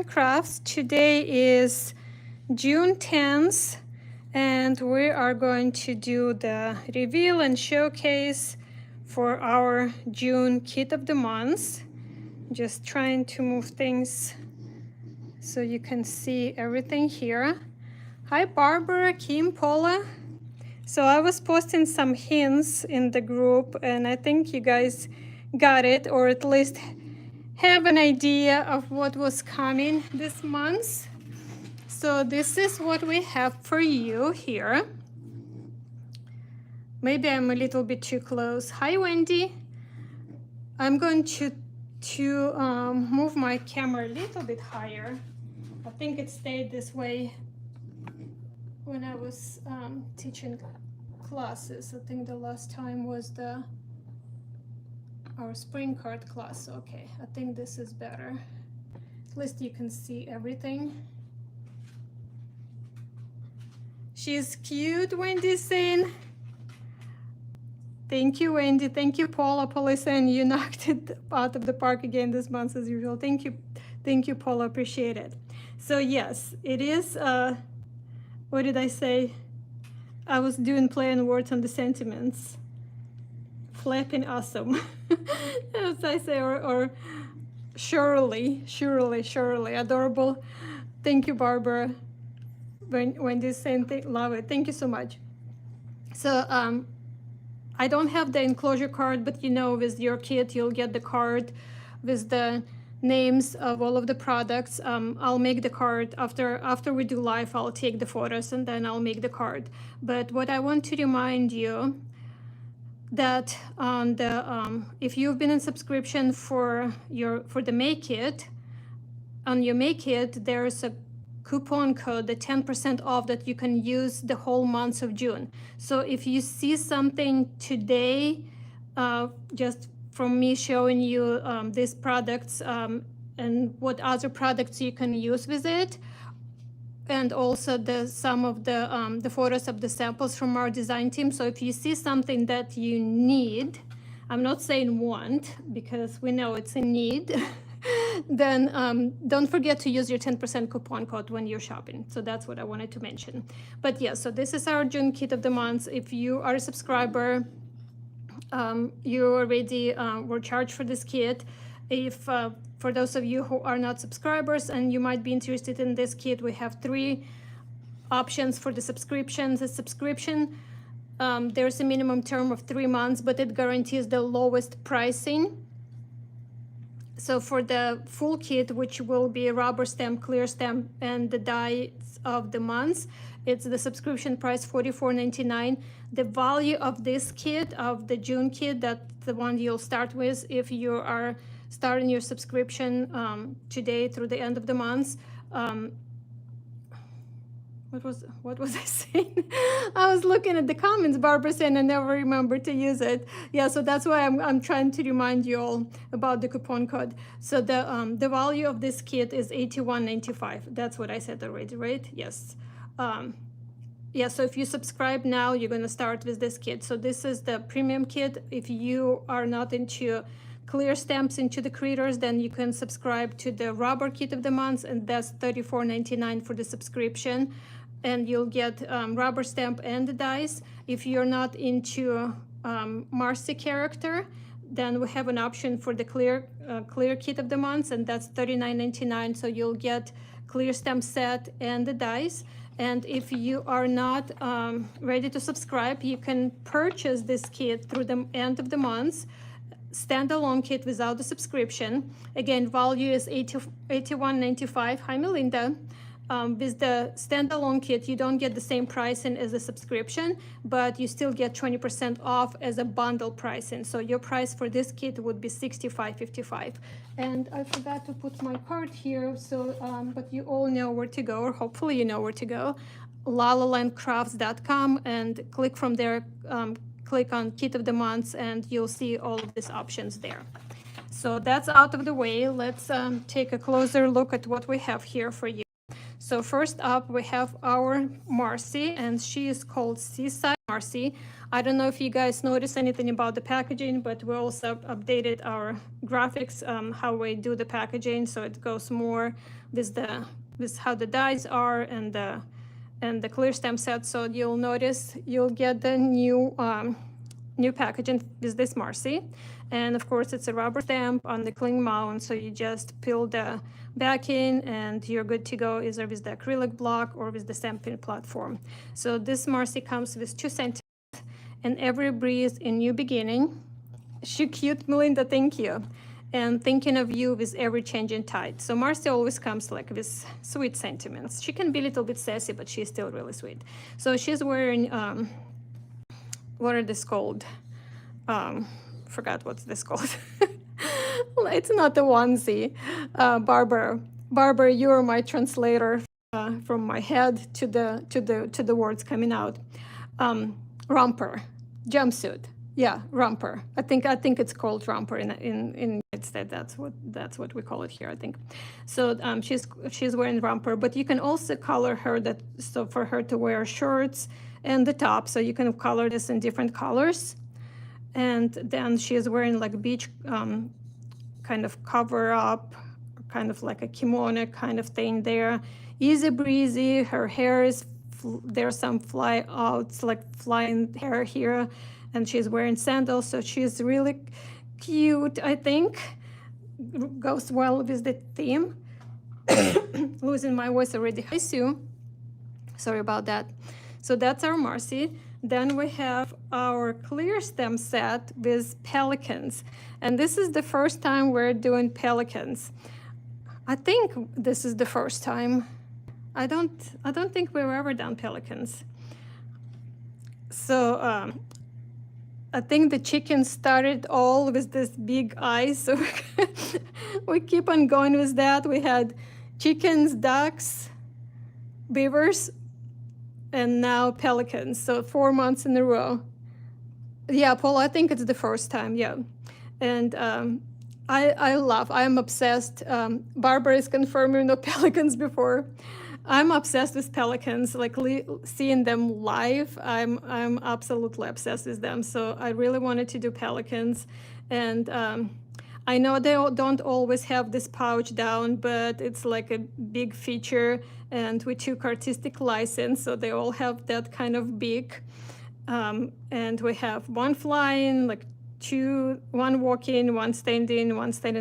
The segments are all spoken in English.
Crafts. Today is June 10th and we are going to do the reveal and showcase for our June kit of the month. Just trying to move things so you can see everything here. Hi Barbara, Kim, Paula. So I was posting some hints in the group and I think you guys got it, or at least have an idea of what was coming this month. So this is what we have for you here. Maybe I'm a little bit too close. Hi Wendy. I'm going to move my camera a little bit higher. I think it stayed this way when I was teaching classes. I think the last time was our spring card class. Okay, I think this is better. At least you can see everything. She's cute, Wendy's saying. Thank you, Wendy. Thank you, Paula. Paula saying you knocked it out of the park again this month as usual. Thank you, Paula. Appreciate it. So yes, it is. What did I say? I was doing play on words on the sentiments. Flapping awesome, as I say, or surely, adorable. Thank you, Barbara. When this same thing, love it. Thank you so much. So I don't have the enclosure card, but you know, with your kit, you'll get the card with the names of all of the products. I'll make the card after we do live. I'll take the photos and then I'll make the card. But what I want to remind you that on the if you've been in subscription for the Make Kit, on your Make Kit there's a coupon code, the 10% off that you can use the whole month of June. So if you see something today, just from me showing you these products and what other products you can use with it, and also some of the photos of the samples from our design team. So if you see something that you need, I'm not saying want, because we know it's a need, then don't forget to use your 10% coupon code when you're shopping. So that's what I wanted to mention. But yeah, so this is our June kit of the month. If you are a subscriber, you already were charged for this kit. If for those of you who are not subscribers and you might be interested in this kit, we have 3 options for the subscription. The subscription, there's a minimum term of 3 months, but it guarantees the lowest pricing. So for the full kit, which will be rubber stamp, clear stamp, and the dies of the months, it's the subscription price $44.99. The value of this kit, of the June kit, that's the one you'll start with if you are starting your subscription today through the end of the month. What was I saying? I was looking at the comments, Barbara saying I never remember to use it. Yeah, so that's why I'm trying to remind you all about the coupon code. So the value of this kit is $81.95. That's what I said already, right? Yes. Yeah, so if you subscribe now, you're going to start with this kit. So this is the premium kit. If you are not into clear stamps, into the critters, then you can subscribe to the rubber kit of the month, and that's $34.99 for the subscription, and you'll get rubber stamp and the dies. If you're not into Marcy character, then we have an option for the clear kit of the month, and that's $39.99. So you'll get clear stamp set and the dies. And if you are not ready to subscribe, you can purchase this kit through the end of the month, standalone kit without the subscription. Again, value is $81.95. Hi Melinda. With the standalone kit, you don't get the same pricing as a subscription, but you still get 20% off as a bundle pricing. So your price for this kit would be $65.55. And I forgot to put my card here, so but you all know where to go, or hopefully you know where to go. lalalandcrafts.com, and click from there, click on kit of the month, and you'll see all of these options there. So that's out of the way. Let's take a closer look at what we have here for you. So first up, we have our Marcy, and she is called Seaside Marcy. I don't know if you guys notice anything about the packaging, but we also updated our graphics, how we do the packaging, so it goes more with how the dies are and the clear stem set. So you'll notice you'll get the new packaging with this Marcy. And of course, it's a rubber stamp on the cling mount, so you just peel the backing and you're good to go, either with the acrylic block or with the stamping platform. So this Marcy comes with 2 centimeters, and every breeze a new beginning. She cute, Melinda, thank you. And thinking of you with every change in tide. So Marcy always comes like with sweet sentiments. She can be a little bit sassy, but she's still really sweet. So she's wearing, what are this called? Forgot what's this called. It's not the onesie. Barbara, you're my translator from my head to the words coming out. Romper, jumpsuit. Yeah, romper. I think it's called romper in United States. That's what we call it here, I think. So she's wearing romper, but you can also color her so for her to wear shorts and the top. So you can color this in different colors. And then she's wearing like beach kind of cover up, kind of like a kimono kind of thing there. Easy breezy. Her hair is there's some fly outs, like flying hair here, and she's wearing sandals, so she's really cute. I think goes well with the theme. Losing my voice already. Hi Sue, sorry about that. So that's our Marcy. Then we have our clear stem set with pelicans, and this is the first time we're doing pelicans. I think this is the first time. I don't think we've ever done pelicans. So I think the chickens started all with this big eyes, so we keep on going with that. We had chickens, ducks, beavers, and now pelicans. So 4 months in a row. Yeah, Paul, I think it's the first time. Yeah, and I'm obsessed. Barbara is confirming no pelicans before. I'm obsessed with pelicans, like seeing them live. I'm absolutely obsessed with them. So I really wanted to do pelicans, and I know they don't always have this pouch down, but it's like a big feature, and we took artistic license, so they all have that kind of beak. And we have one flying, like one walking, one standing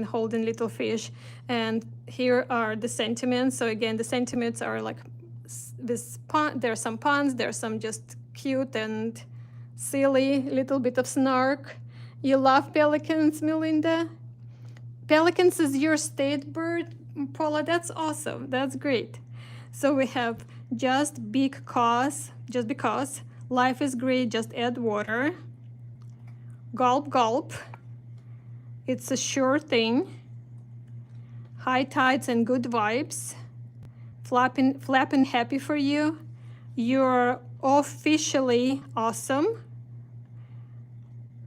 holding little fish. And here are the sentiments. So again, the sentiments are like this pun. There are some puns, there's some just cute and silly, little bit of snark. You love pelicans, Melinda? Pelicans is your state bird, Paula? That's awesome, that's great. So we have just because, life is great, just add water. Gulp, gulp. It's a sure thing. High tides and good vibes. Flapping happy for you. You're officially awesome.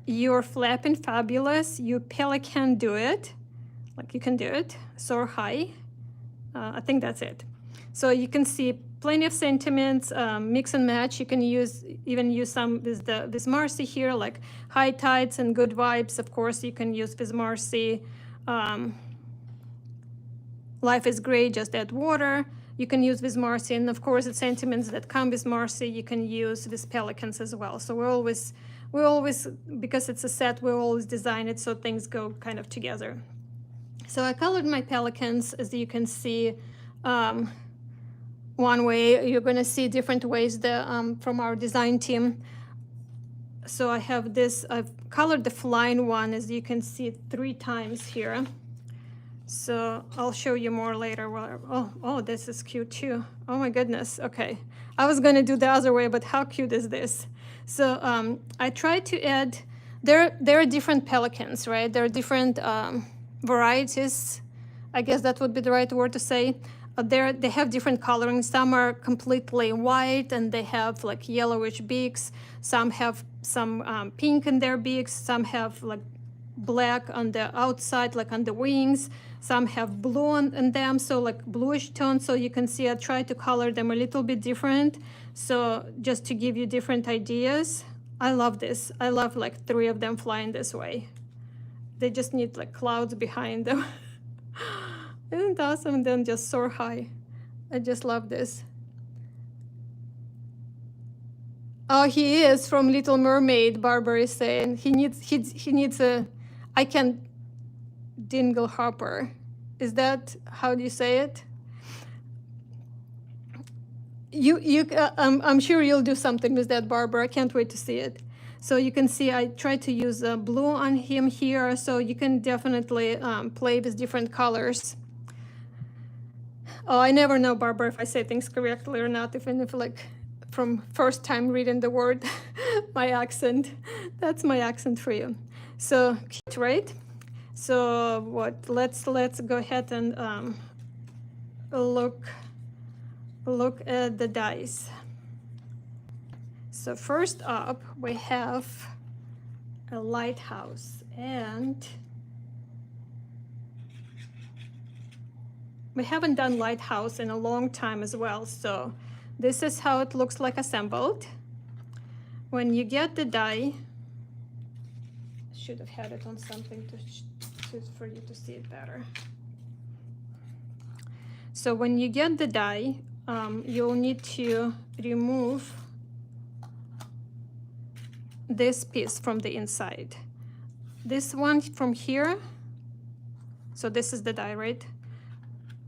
You're flapping fabulous. You pelican do it. Like you can do it. Soar high. I think that's it. So you can see plenty of sentiments, mix and match. You can even use some with this Marcy here, like high tides and good vibes. Of course, you can use this Marcy. Life is great, just add water. You can use with Marcy, and of course, the sentiments that come with Marcy, you can use with pelicans as well. So we always, because it's a set, we always design it so things go kind of together. So I colored my pelicans, as you can see. One way, you're going to see different ways from our design team. So I have this, I've colored the flying one, as you can see 3 times here. So I'll show you more later. Oh, this is cute too. Oh my goodness, okay. I was going to do the other way, but how cute is this? So I tried to add, there are different pelicans, right? There are different varieties. I guess that would be the right word to say. They have different coloring. Some are completely white and they have like yellowish beaks. Some have some pink in their beaks. Some have like black on the outside, like on the wings. Some have blue in them, so like bluish tone. So you can see I try to color them a little bit different. So just to give you different ideas. I love this. I love like 3 of them flying this way. They just need like clouds behind them. Isn't it awesome? And then just soar high. I just love this. Oh, he is from Little Mermaid, Barbara is saying. He needs a, I can dingle hopper. Is that, how do you say it? I'm sure you'll do something with that, Barbara. I can't wait to see it. So you can see I tried to use blue on him here, so you can definitely play with different colors. Oh, I never know, Barbara, if I say things correctly or not, even if like from first time reading the word, my accent, that's my accent for you. So cute, right? So what, let's go ahead and look at the dice. So first up, we have a lighthouse, and we haven't done lighthouse in a long time as well. So this is how it looks like assembled. When you get the die, I should have had it on something for you to see it better. So when you get the die, you'll need to remove this piece from the inside. This one from here, so this is the die, right?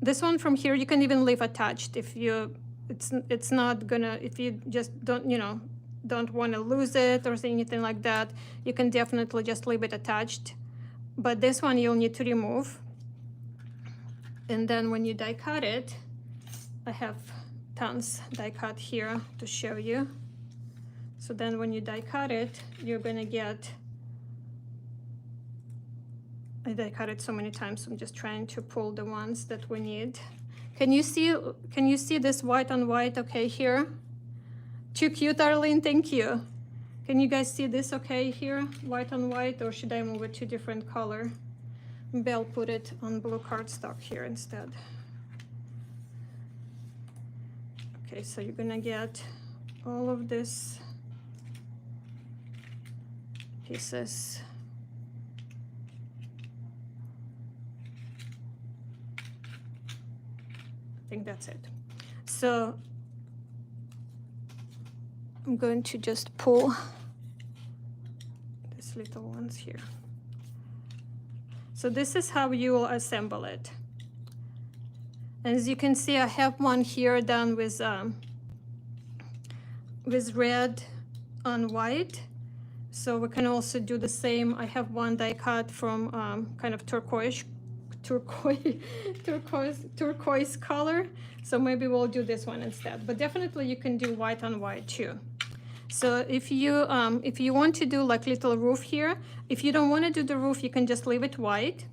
This one from here, you can even leave attached if you, it's not gonna, if you just don't, you know, don't want to lose it or anything like that, you can definitely just leave it attached. But this one you'll need to remove. And then when you die cut it, I have tons die cut here to show you. So then when you die cut it, you're gonna get, I die cut it so many times, so I'm just trying to pull the ones that we need. Can you see this white on white okay here? Too cute, Arlene, thank you. Can you guys see this okay here, white on white, or should I move it to different color? Maybe I'll put it on blue cardstock here instead. Okay, so you're gonna get all of this pieces. I think that's it. So I'm going to just pull these little ones here. So this is how you will assemble it. As you can see, I have one here done with red on white. So we can also do the same. I have one die cut from kind of turquoise color. So maybe we'll do this one instead. But definitely you can do white on white too. So if you want to do like little roof here, if you don't want to do the roof, you can just leave it white.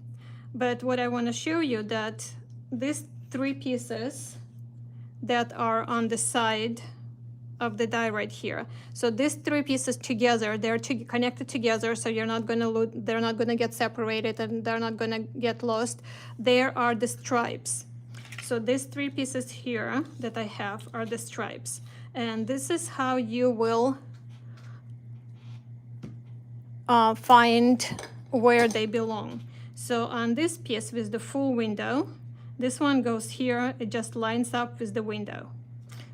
But what I want to show you that these 3 pieces that are on the side of the die right here. So these 3 pieces together, they're connected together, so they're not gonna get separated and they're not gonna get lost. There are the stripes. So these 3 pieces here that I have are the stripes. And this is how you will find where they belong. So on this piece with the full window, this one goes here, it just lines up with the window.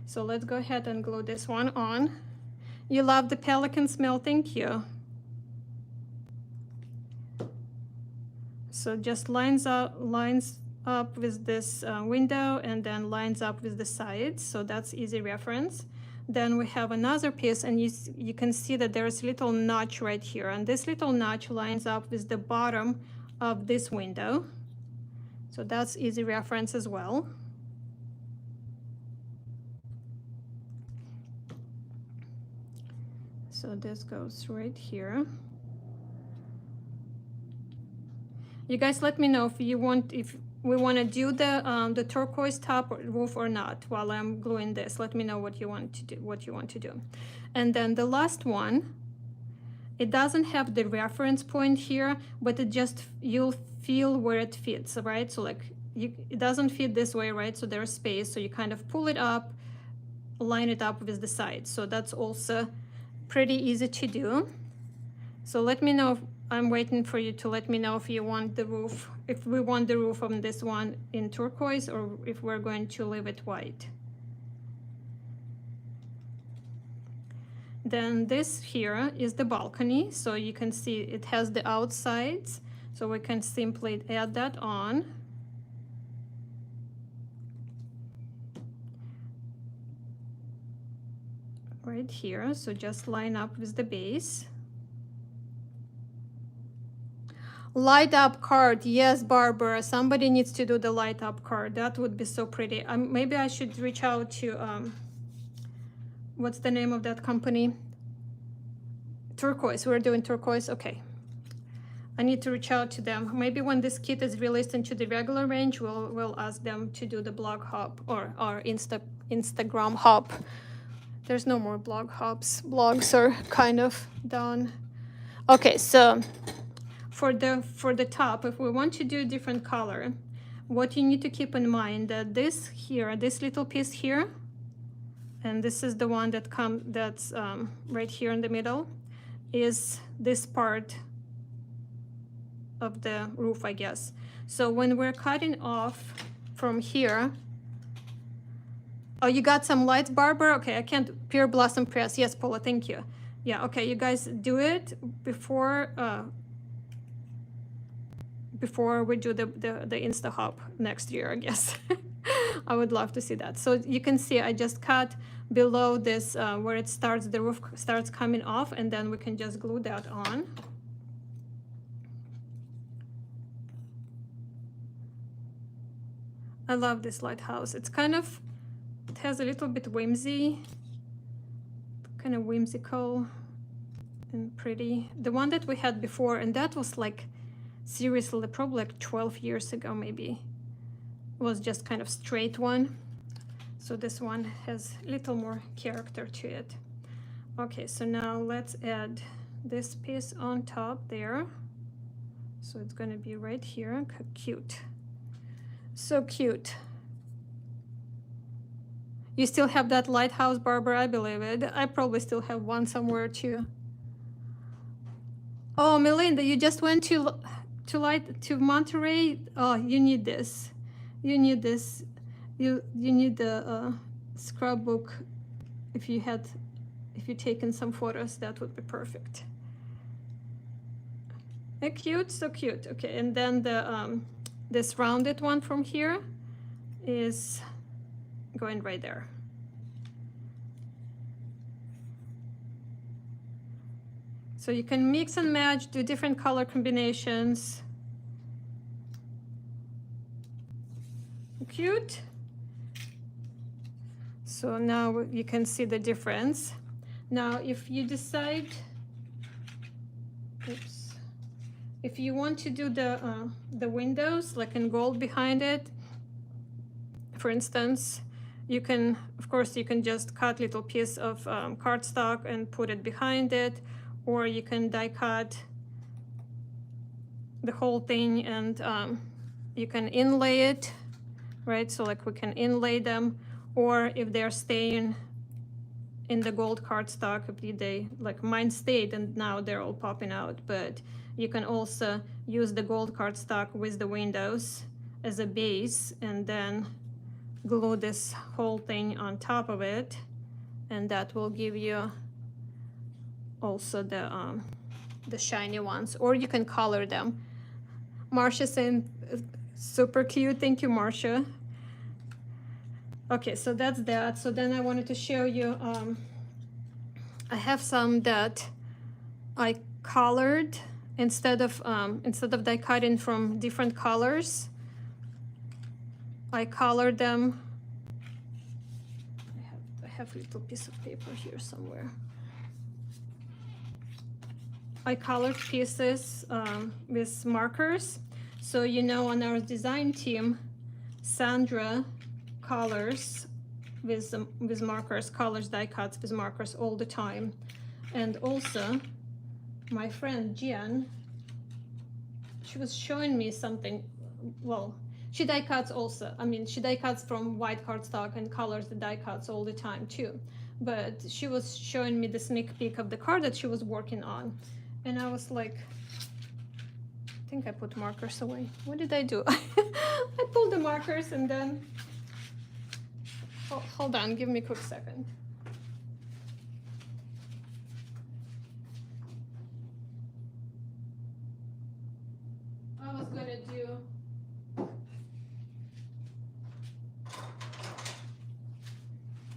So let's go ahead and glue this one on. You love the pelican smell, thank you. So just lines up with this window and then lines up with the sides, so that's easy reference. Then we have another piece, and you can see that there's a little notch right here, and this little notch lines up with the bottom of this window. So that's easy reference as well. So this goes right here. You guys let me know if we want to do the turquoise top roof or not while I'm gluing this. Let me know what you want to do. And then the last one, it doesn't have the reference point here, but it just, you'll feel where it fits, right? So like it doesn't fit this way, right? So there's space, so you kind of pull it up, line it up with the sides. So that's also pretty easy to do. So let me know, I'm waiting for you to let me know if you want the roof, if we want the roof on this one in turquoise or if we're going to leave it white. Then this here is the balcony, so you can see it has the outsides, so we can simply add that on. Right here, so just line up with the base. Light up card, yes, Barbara, somebody needs to do the light up card. That would be so pretty. Maybe I should reach out to, what's the name of that company? Turquoise, we're doing turquoise, okay. I need to reach out to them. Maybe when this kit is released into the regular range, we'll ask them to do the blog hop or Instagram hop. There's no more blog hops. Blogs are kind of done. Okay, so for the top, if we want to do a different color, what you need to keep in mind that this here, this little piece here, and this is the one that's right here in the middle, is this part of the roof, I guess. So when we're cutting off from here, oh, you got some lights, Barbara? Okay, I can't, Pure Blossom Press. Yes, Paula, thank you. Yeah, okay, you guys do it before we do the Insta Hop next year, I guess. I would love to see that. So you can see I just cut below this where it starts, the roof starts coming off, and then we can just glue that on. I love this lighthouse. It's kind of, it has a little bit whimsy, kind of whimsical and pretty. The one that we had before, and that was like, seriously, probably like 12 years ago maybe, was just kind of straight one. So this one has a little more character to it. Okay, so now let's add this piece on top there. So it's gonna be right here. Cute. So cute. You still have that lighthouse, Barbara? I believe it. I probably still have one somewhere too. Oh, Melinda, you just went to Monterey. Oh, you need this. You need this. You need the scrapbook. If you've taken some photos, that would be perfect. Cute, so cute. Okay, and then the this rounded one from here is going right there. So you can mix and match, do different color combinations. Cute. So now you can see the difference. Now, if you decide, oops, if you want to do the windows like in gold behind it, for instance, you can, of course, you can just cut little piece of cardstock and put it behind it, or you can die cut the whole thing and you can inlay it, right? So like we can inlay them, or if they're staying in the gold cardstock, if they, like mine stayed and now they're all popping out, but you can also use the gold cardstock with the windows as a base and then glue this whole thing on top of it, and that will give you also the shiny ones, or you can color them. Marcia saying super cute. Thank you, Marcia. Okay, so that's that. So then I wanted to show you, I have some that I colored instead of die cutting from different colors. I colored them. I have a little piece of paper here somewhere. I colored pieces with markers. So you know, on our design team, Sandra colors with markers, colors die cuts with markers all the time. And also my friend Jen, she was showing me something. Well, she die cuts also. I mean, she die cuts from white cardstock and colors the die cuts all the time too. but she was showing me the sneak peek of the card that she was working on. And I was like, I think I put markers away. What did I do? I pulled the markers and then, oh, hold on, give me a quick second. I was gonna do,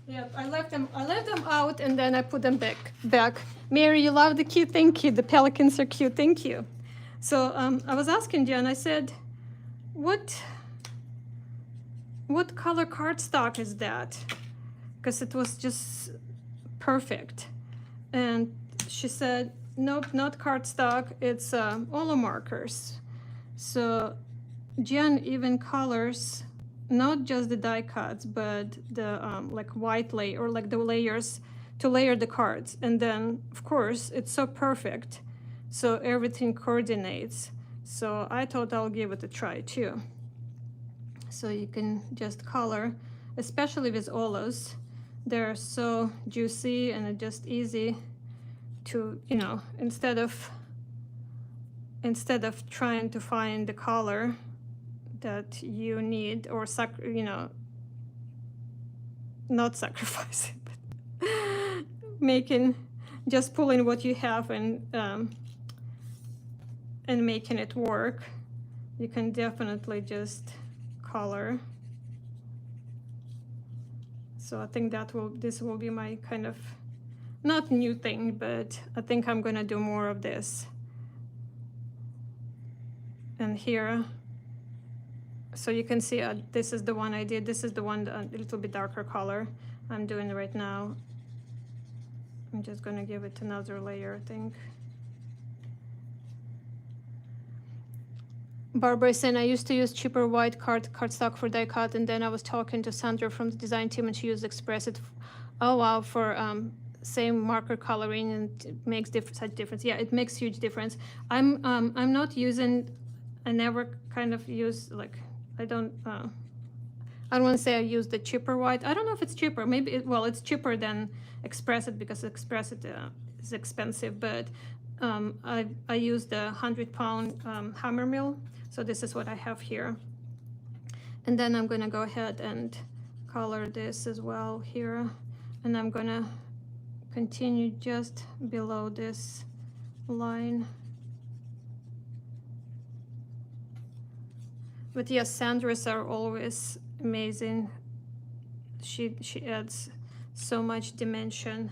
yeah, I left them out and then I put them back. Mary, you love the kit, thank you. The pelicans are cute, thank you. So I was asking Jen, I said, what color cardstock is that? Because it was just perfect. And she said, nope, not cardstock, it's Olo markers. So Jen even colors not just the die cuts, but the like white layer, or like the layers to layer the cards. And then, of course, it's so perfect, so everything coordinates. So I thought I'll give it a try too. So you can just color, especially with Olos. They're so juicy and it's just easy to, you know, instead of trying to find the color that you need, or you know, not sacrificing, but just pulling what you have and making it work. You can definitely just color. So I think this will be my kind of, not new thing, but I think I'm gonna do more of this. And here, so you can see this is the one I did. This is the one, a little bit darker color I'm doing right now. I'm just gonna give it another layer, I think. Barbara is saying, I used to use cheaper white cardstock for die cut, and then I was talking to Sandra from the design team, and she used Express It. Oh wow, for same marker coloring, and it makes such difference. Yeah, it makes huge difference. I'm not using. I never kind of use, like, I don't want to say I use the cheaper white. I don't know if it's cheaper. Maybe it's cheaper than Express It, because Express It is expensive. But I use the 100-pound hammer mill. So this is what I have here. And then I'm going to go ahead and color this as well here. And I'm going to continue just below this line. But yes, Sandra's are always amazing. She adds so much dimension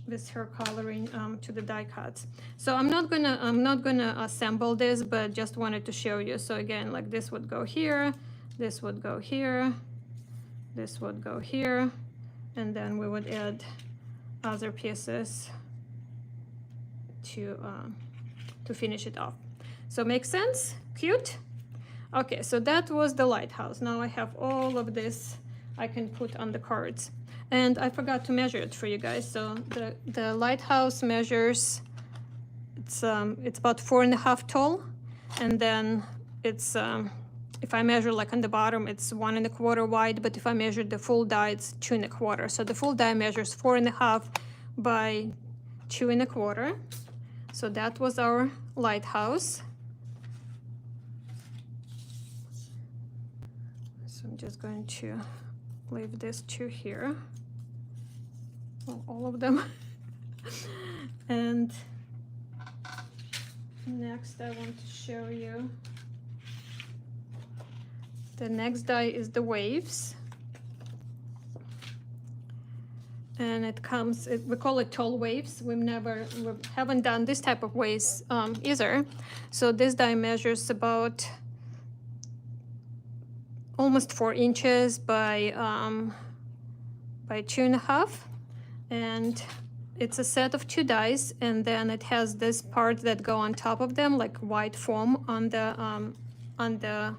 with her coloring to the die cuts. So I'm not gonna assemble this, but just wanted to show you. So again, like this would go here, this would go here, this would go here, and then we would add other pieces to finish it off. So makes sense? Cute? Okay, so that was the lighthouse. Now I have all of this I can put on the cards. And I forgot to measure it for you guys. So the lighthouse measures, it's about 4.5 tall. And then it's, if I measure like on the bottom, it's 1.25 wide. But if I measure the full die, it's 2.25. So the full die measures 4.5 by 2.25. So that was our lighthouse. So I'm just going to leave this two here, well, all of them. And next I want to show you, the next die is the waves. And it comes, we call it tall waves. We haven't done this type of waves either. So this die measures about almost 4 inches by 2.5, and it's a set of 2 dies, and then it has this part that go on top of them, like white foam on the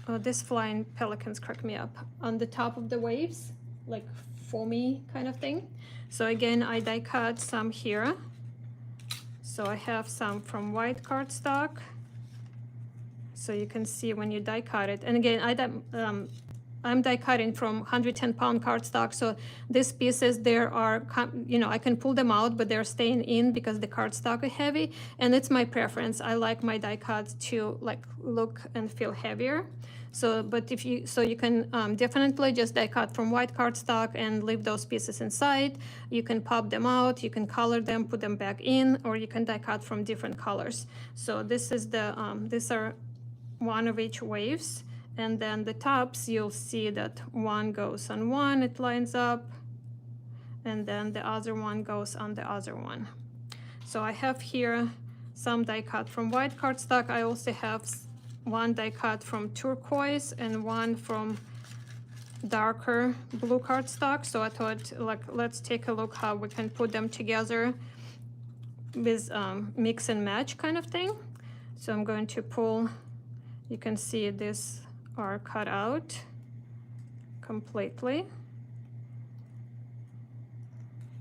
oh, this flying pelicans crack me up, on the top of the waves, like foamy kind of thing. So again, I die cut some here. So I have some from white cardstock. So you can see when you die cut it. And again, I'm die cutting from 110-pound cardstock, so these pieces there are, you know, I can pull them out, but they're staying in because the cardstock is heavy, and it's my preference. I like my die cuts to like look and feel heavier. So, but if you, so you can definitely just die cut from white cardstock and leave those pieces inside. You can pop them out, you can color them, put them back in, or you can die cut from different colors. So this is the, these are one of each waves. And then the tops, you'll see that one goes on one, it lines up, and then the other one goes on the other one. So I have here some die cut from white cardstock. I also have one die cut from turquoise and one from darker blue cardstock. So I thought, like, let's take a look how we can put them together with mix and match kind of thing. So I'm going to pull, you can see these are cut out completely.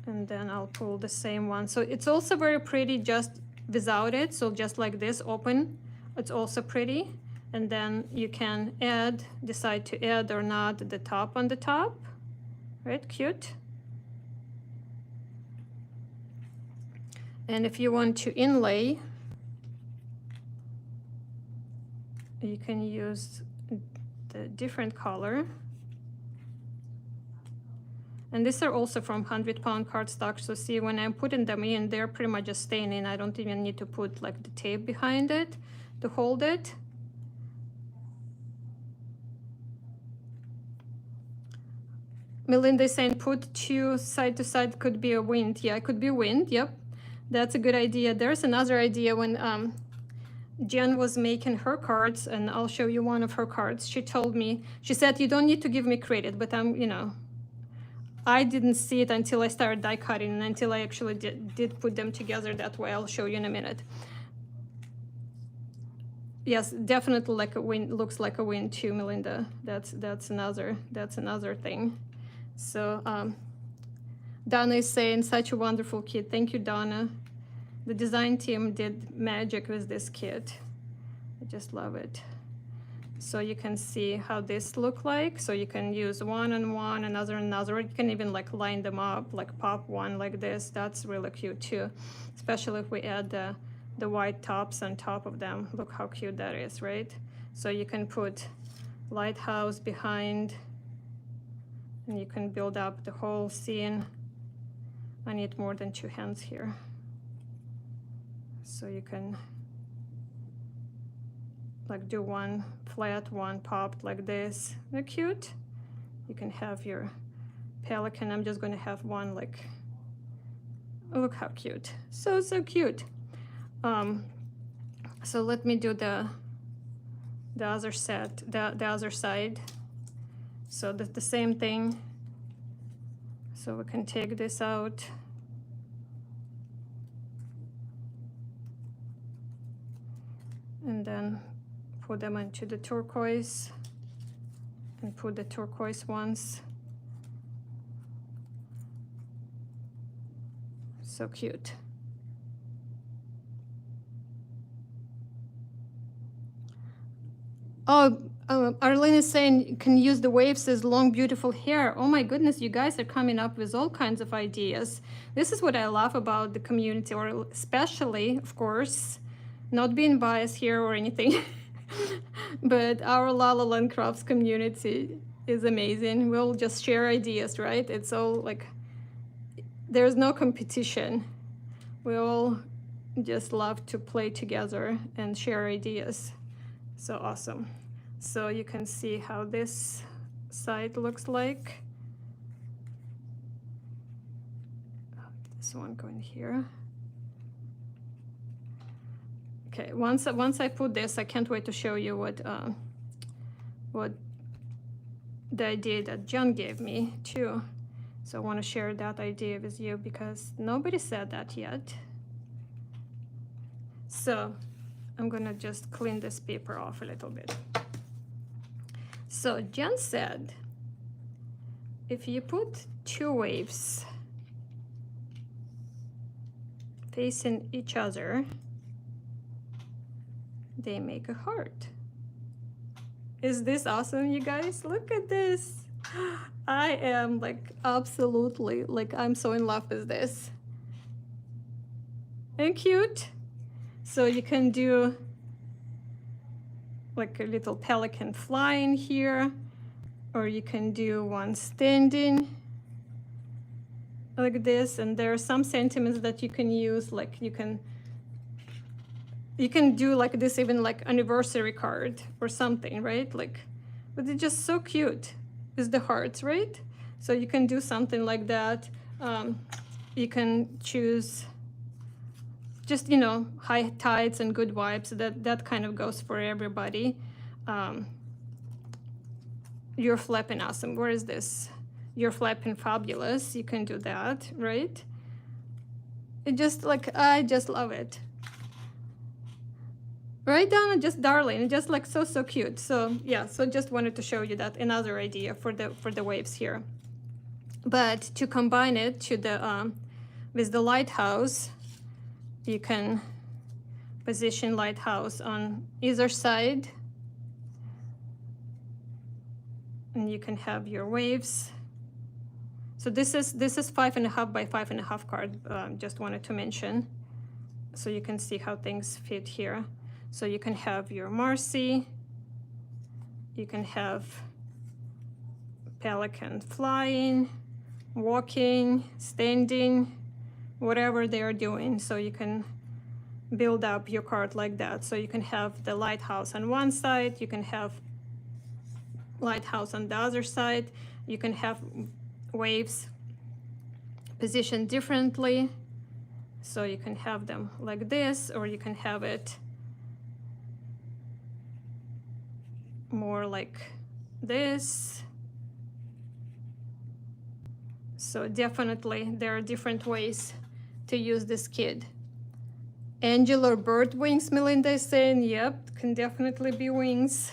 And then I'll pull the same one. So it's also very pretty just without it. So just like this, open, it's also pretty. And then you can add, decide to add or not the top on the top, right? Cute. And if you want to inlay, you can use the different color. And these are also from 100-pound cardstock. So see, when I'm putting them in, they're pretty much just staying in. I don't even need to put like the tape behind it to hold it. Melinda is saying put two side to side, could be a wind. Yeah, it could be wind. Yep, that's a good idea. There's another idea when Jen was making her cards, and I'll show you one of her cards. She told me, she said, you don't need to give me credit, but I'm, you know, I didn't see it until I started die cutting and until I actually did put them together that way. I'll show you in a minute. Yes, definitely like a wind, looks like a wind too, Melinda. That's another thing. So Donna is saying such a wonderful kit. Thank you, Donna. The design team did magic with this kit. I just love it. So you can see how this look like. So you can use one and one, another and another. You can even like line them up, like pop one like this. That's really cute too, especially if we add the white tops on top of them. Look how cute that is, right? So you can put lighthouse behind, and you can build up the whole scene. I need more than two hands here. So you can like do one flat, one popped like this. They're cute. You can have your pelican. I'm just going to have one like, oh, look how cute. So cute. So let me do the other set, the other side. So the same thing. So we can take this out. And then put them into the turquoise and put the turquoise ones. So cute. Oh, Arlene is saying you can use the waves as long, beautiful hair. Oh my goodness, you guys are coming up with all kinds of ideas. This is what I love about the community, or especially, of course, not being biased here or anything, but our La La Land Crafts community is amazing. We'll just share ideas, right? It's all like, there's no competition. We all just love to play together and share ideas. So awesome. So you can see how this side looks like. This one going here. Okay, once I put this, I can't wait to show you what the idea that John gave me too. So I want to share that idea with you because nobody said that yet. So I'm gonna just clean this paper off a little bit. So Jen said, if you put two waves facing each other, they make a heart. Is this awesome, you guys? Look at this. I am like absolutely, like I'm so in love with this. And cute. So you can do like a little pelican flying here, or you can do one standing like this. And there are some sentiments that you can use, like you can do like this, even like anniversary card or something, right? Like, but it's just so cute with the hearts, right? So you can do something like that. You can choose just, you know, high tides and good vibes. That kind of goes for everybody. You're flapping awesome. Where is this? You're flapping fabulous. You can do that, right? It just like, I just love it. Right, Donna? Just darling, just like so cute. So yeah, so just wanted to show you that another idea for the waves here. But to combine it to the with the lighthouse, you can position lighthouse on either side, and you can have your waves. So this is 5.5 by 5.5 card. Just wanted to mention, so you can see how things fit here. So you can have your Marcy, you can have pelican flying, walking, standing, whatever they are doing. So you can build up your card like that. So you can have the lighthouse on one side, you can have lighthouse on the other side, you can have waves positioned differently. So you can have them like this, or you can have it more like this. So definitely there are different ways to use this kit. Angel or bird wings, Melinda is saying, yep, can definitely be wings.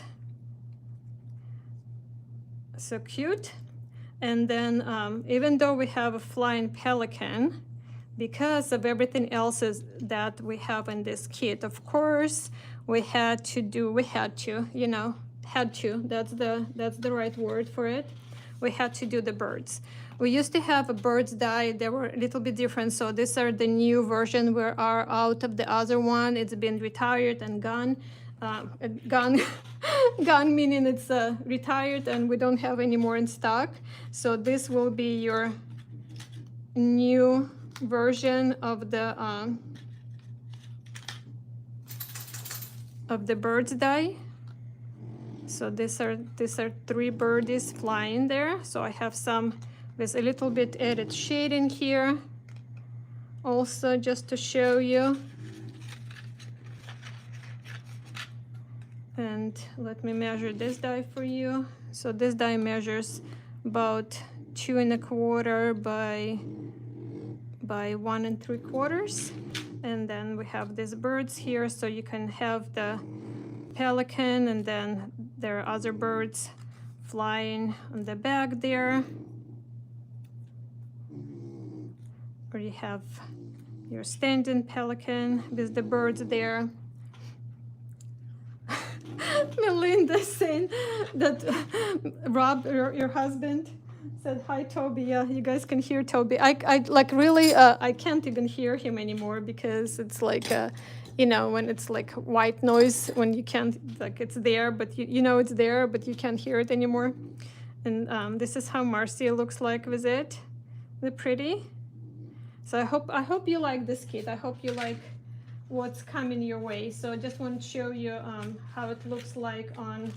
So cute. And then even though we have a flying pelican, because of everything else that we have in this kit, of course, that's the right word for it. We had to do the birds. We used to have a bird's die. They were a little bit different. So these are the new version. We are out of the other one. It's been retired and gone. Gone meaning it's retired and we don't have any more in stock. So this will be your new version of the bird's die. So these are 3 birdies flying there. So I have some with a little bit added shading here. Also, just to show you. And let me measure this die for you. So this die measures about 2 1/4 by 1 3/4. And then we have these birds here. So you can have the pelican, and then there are other birds flying on the back there. Or you have your standing pelican with the birds there. Melinda saying that Rob, your husband, said hi, Toby. Yeah, you guys can hear Toby. I like really I can't even hear him anymore because it's like you know, when it's like white noise, when you can't, like it's there but you know it's there but you can't hear it anymore. And this is how Marcia looks like with it. They're pretty. So I hope you like this kit. I hope you like what's coming your way. So I just want to show you how it looks like on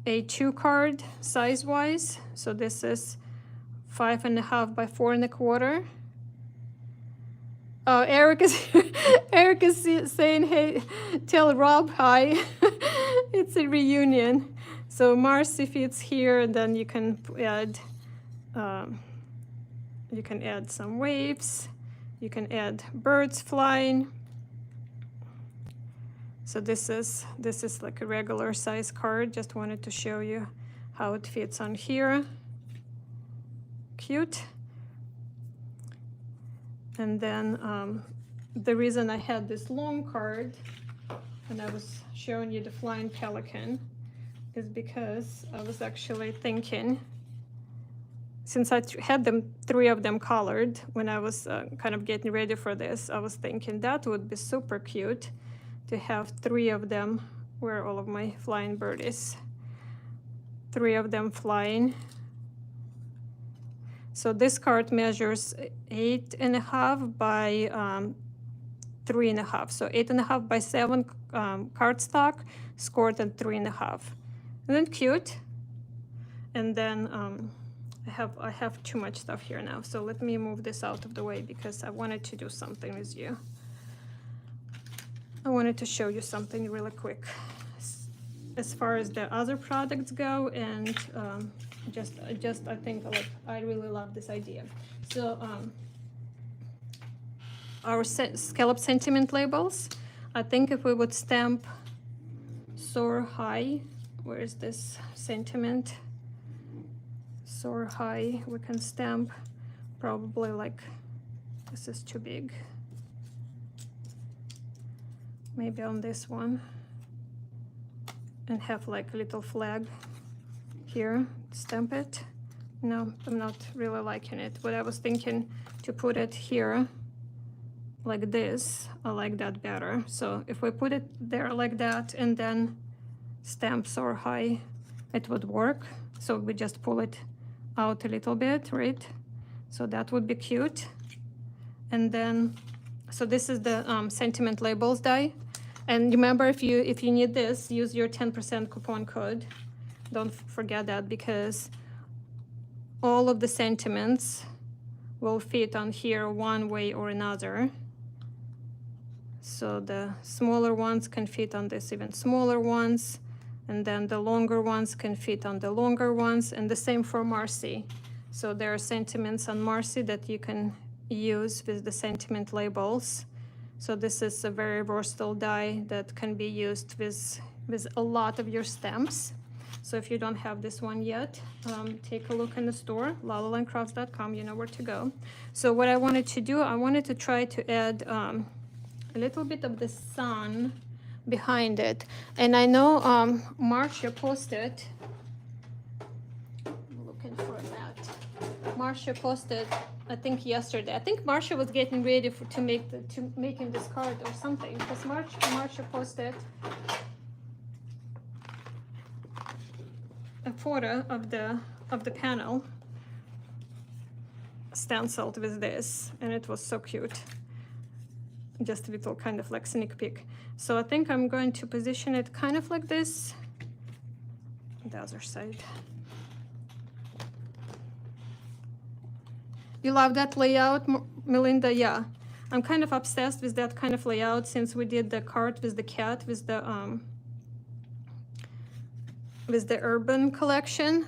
a 2 card size wise. So this is 5.5 by 4 1/4. Oh, Eric is saying, hey, tell Rob hi. It's a reunion. So Marcy fits here, and then you can add some waves. You can add birds flying. So this is like a regular size card. Just wanted to show you how it fits on here. Cute. And then the reason I had this long card, and I was showing you the flying pelican, is because I was actually thinking, since I had them, 3 of them colored when I was kind of getting ready for this, I was thinking that would be super cute to have 3 of them. Where are all of my flying birdies? 3 of them flying. So this card measures 8.5 by 3.5. So 8.5 by 7 cardstock, scored at 3.5. Isn't that cute? And then I have too much stuff here now. So let me move this out of the way because I wanted to do something with you. I wanted to show you something really quick as far as the other products go, and I think like I really love this idea. So our scallop sentiment labels, I think if we would stamp Soar High, where is this sentiment? Soar High, we can stamp probably like, this is too big. Maybe on this one, and have like a little flag here, stamp it. No, I'm not really liking it. What I was thinking to put it here like this, I like that better. So if we put it there like that and then stamp Soar High, it would work. So we just pull it out a little bit, right? So that would be cute. And then, so this is the sentiment labels die. And remember, if you need this, use your 10% coupon code. Don't forget that, because all of the sentiments will fit on here one way or another. So the smaller ones can fit on this even smaller ones, and then the longer ones can fit on the longer ones, and the same for Marcy. So there are sentiments on Marcy that you can use with the sentiment labels. So this is a very versatile die that can be used with a lot of your stamps. So if you don't have this one yet, take a look in the store, lalalandcrafts.com, you know where to go. So what I wanted to do, I wanted to try to add a little bit of the sun behind it. And I know Marcia posted, I'm looking for that. Marcia posted, I think yesterday. I think Marcia was getting ready to making this card or something, because Marcia posted a photo of the panel stenciled with this, and it was so cute. Just a little kind of like sneak peek. So I think I'm going to position it kind of like this. The other side. You love that layout, Melinda? Yeah, I'm kind of obsessed with that kind of layout since we did the card with the cat, with the urban collection.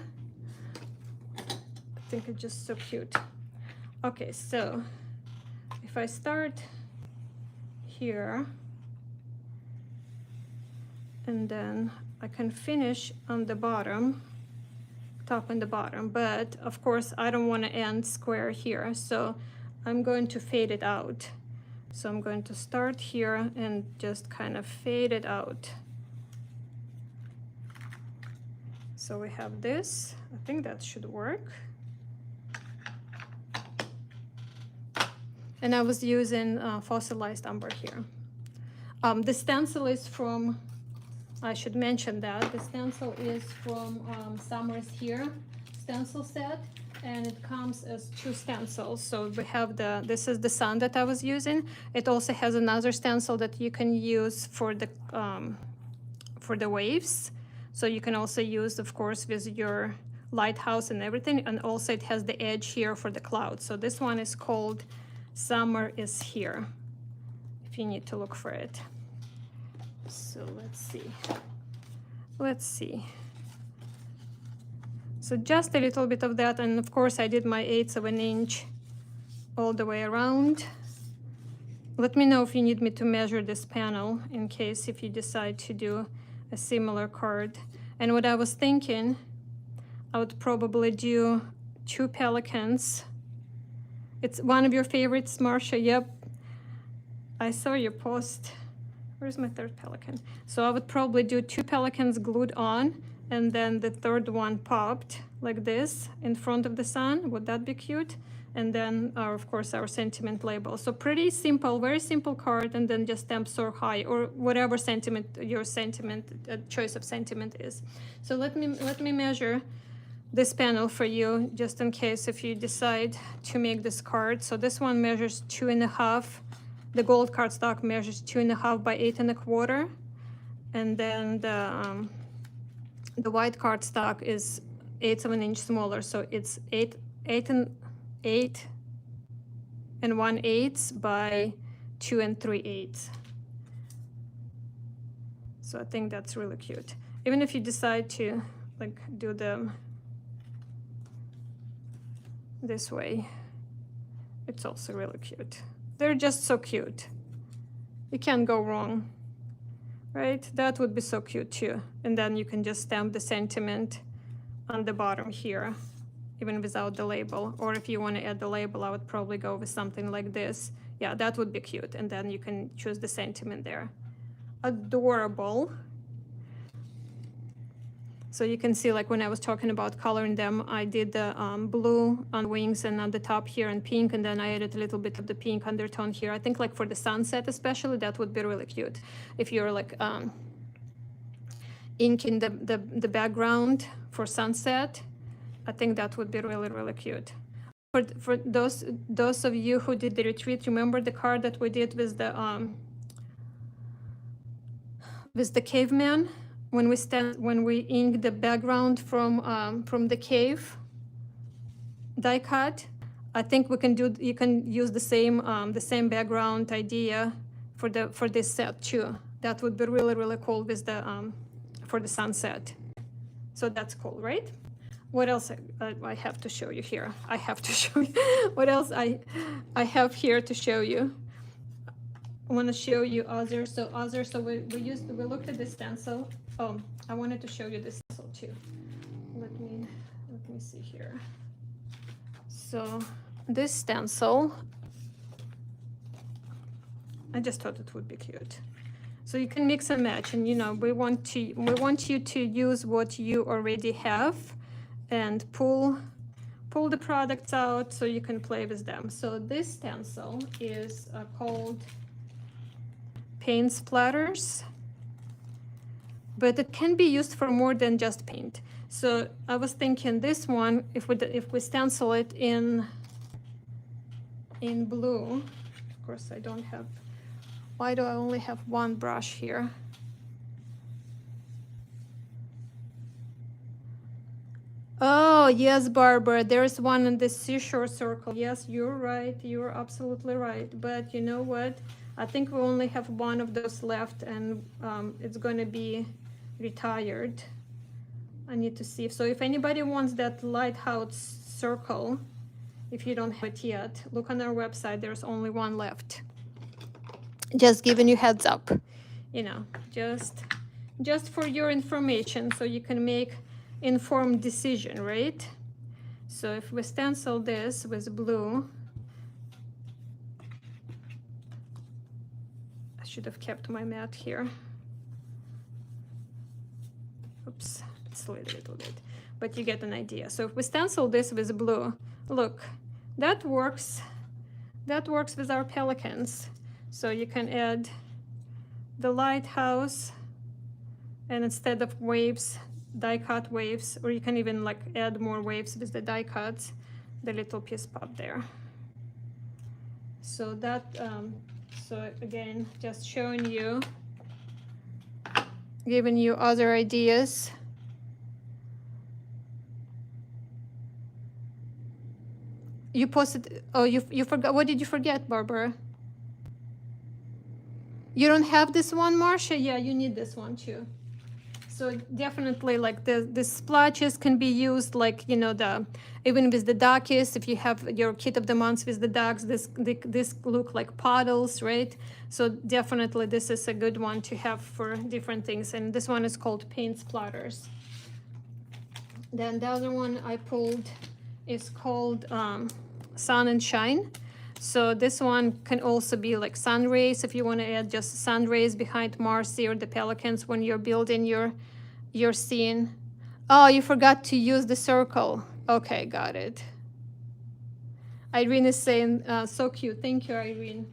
I think it's just so cute. Okay, so if I start here, and then I can finish on the bottom, top and the bottom, but of course I don't want to end square here, so I'm going to fade it out. So I'm going to start here and just kind of fade it out. So we have this. I think that should work. And I was using fossilized umber here. The stencil is from, I should mention that, the stencil is from Summer's Here stencil set, and it comes as 2 stencils. So we have this is the sun that I was using. It also has another stencil that you can use for the waves. So you can also use, of course, with your lighthouse and everything, and also it has the edge here for the clouds. So this one is called Summer is Here, if you need to look for it. So let's see. So just a little bit of that, and of course I did my 1/8 of an inch all the way around. Let me know if you need me to measure this panel in case if you decide to do a similar card. And what I was thinking, I would probably do 2 pelicans. It's one of your favorites, Marcia. Yep, I saw your post. Where's my 3rd pelican? So I would probably do 2 pelicans glued on, and then the third one popped like this in front of the sun. Would that be cute? And then of course our sentiment label. So pretty simple, very simple card, and then just stamp soar high or whatever sentiment your choice of sentiment is. So let me measure this panel for you, just in case if you decide to make this card. So this one measures 2.5. The gold cardstock measures 2.5 by 8.25, and then the white cardstock is 1/8 of an inch smaller. So it's 8 1/8 by 2 3/8. So I think that's really cute. Even if you decide to like do them this way, it's also really cute. They're just so cute. You can't go wrong, right? That would be so cute too. And then you can just stamp the sentiment on the bottom here, even without the label. Or if you want to add the label, I would probably go with something like this. Yeah, that would be cute. And then you can choose the sentiment there. Adorable. So you can see, like when I was talking about coloring them, I did the blue on wings and on the top here and pink, and then I added a little bit of the pink undertone here. I think like for the sunset especially, that would be really cute. If you're like inking the background for sunset, I think that would be really, really cute. For those of you who did the retreat, remember the card that we did with the caveman? When we ink the background from the cave die cut, I think you can use the same background idea for this set too. That would be really, really cool with the for the sunset. So that's cool, right? What else I have to show you here? I have to show you what else I have here to show you. I want to show you others. So we looked at this stencil. Oh, I wanted to show you this stencil too. Let me see here. So this stencil, I just thought it would be cute. So you can mix and match, and we want you to use what you already have and pull the products out so you can play with them. So this stencil is called Paint Splatters, but it can be used for more than just paint. So I was thinking this one, if we stencil it in blue, of course I don't have. Why do I only have one brush here? Oh, yes, Barbara, there's one in the seashore circle. Yes, you're right. You're absolutely right. But you know what? I think we only have one of those left, and it's going to be retired. I need to see. So if anybody wants that lighthouse circle, if you don't have it yet, look on our website. There's only one left. Just giving you heads up, just for your information, so you can make informed decision, right? So if we stencil this with blue, I should have kept my mat here. Oops, it's slid a little bit, but you get an idea. So if we stencil this with blue, look, that works with our pelicans. So you can add the lighthouse, and instead of waves, die cut waves, or you can even like add more waves with the die cuts, the little piece pop there. So that, so again, just showing you, giving you other ideas. You posted, oh, you forgot, what did you forget, Barbara? You don't have this one, Marcia? Yeah, you need this one too. So definitely, like the splotches can be used, like even with the duckies. If you have your kit of the month with the ducks, this look like puddles, right? So definitely, this is a good one to have for different things. And this one is called Paint Splatters. Then the other one I pulled is called Sun and Shine. So this one can also be like sun rays, if you want to add just sun rays behind Marcy or the pelicans when you're building your scene. Oh, you forgot to use the circle. Okay, got it. Irene is saying, so cute. Thank you, Irene.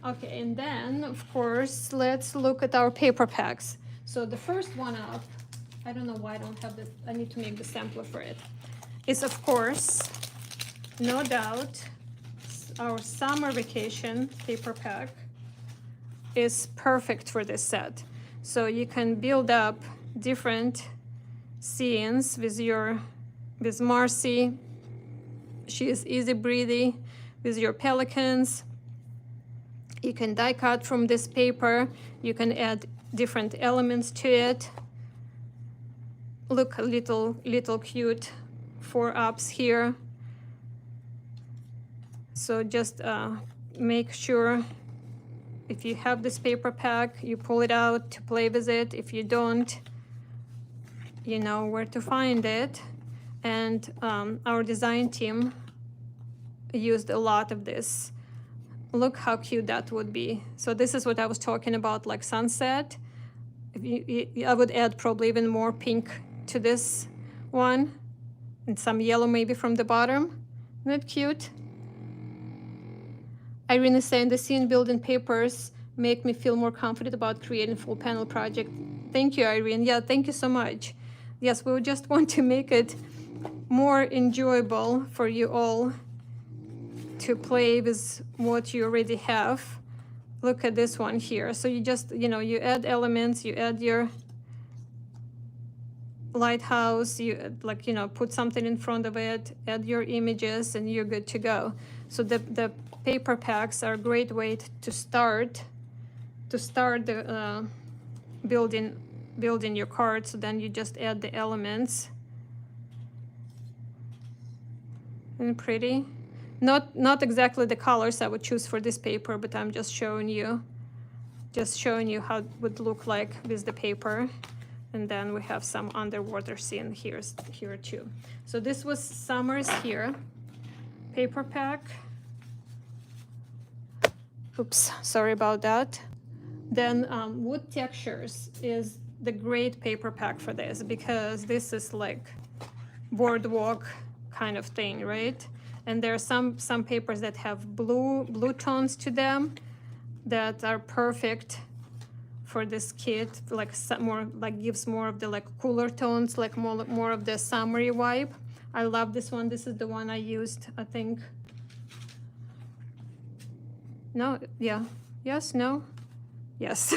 Okay, and then, of course, let's look at our paper packs. So the first one up, I don't know why I don't have this. I need to make the sampler for it. Is, of course, no doubt, our summer vacation paper pack is perfect for this set. So you can build up different scenes with Marcy. She is easy breathy with your pelicans. You can die cut from this paper. You can add different elements to it. Look, a little cute 4-ups here. So just make sure if you have this paper pack, you pull it out to play with it. If you don't, you know where to find it. And our design team used a lot of this. Look how cute that would be. So this is what I was talking about, like sunset. I would add probably even more pink to this one, and some yellow maybe from the bottom. Isn't that cute? Irene is saying the scene building papers make me feel more confident about creating full panel project. Thank you, Irene. Yeah, thank you so much. Yes, we just want to make it more enjoyable for you all to play with what you already have. Look at this one here. So you just, you add elements, you add your lighthouse, you put something in front of it, add your images, and you're good to go. So the paper packs are a great way to start the building your card. So then you just add the elements. And pretty. Not exactly the colors I would choose for this paper, but I'm just showing you how it would look like with the paper. And then we have some underwater scene here too. So this was Summer's here paper pack. Oops, sorry about that. Then Wood Textures is the great paper pack for this, because this is like boardwalk kind of thing, right? And there are some papers that have blue tones to them that are perfect for this kit, like gives more of the cooler tones, like more of the summery vibe. I love this one. This is the one I used, I think. No, yeah, yes, no, yes.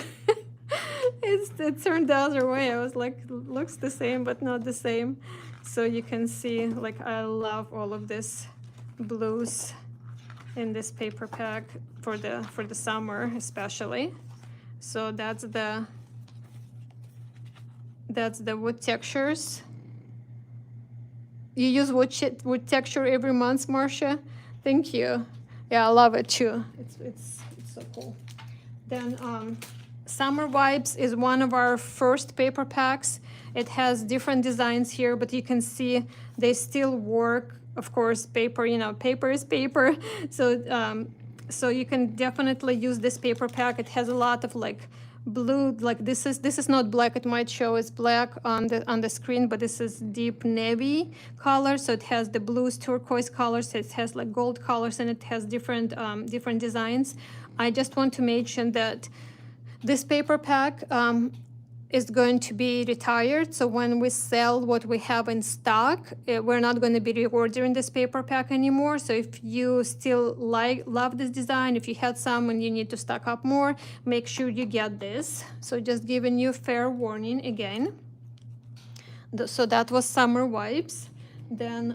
It turned the other way. I was like, looks the same, but not the same. So you can see, I love all of this blues in this paper pack for the summer especially. So that's the Wood Textures. You use wood texture every month, Marcia? Thank you. Yeah, I love it too. It's so cool. Then Summer Vibes is one of our first paper packs. It has different designs here, but you can see they still work. Of course, paper, paper is paper. So you can definitely use this paper pack. It has a lot of blue, this is not black. It might show as black on the screen, but this is deep navy color. So it has the blues, turquoise colors. It has gold colors, and it has different designs. I just want to mention that this paper pack is going to be retired. So when we sell what we have in stock, we're not going to be reordering this paper pack anymore. So if you still love this design, if you had some and you need to stock up more, make sure you get this. So just giving you fair warning again. So that was Summer Vibes. Then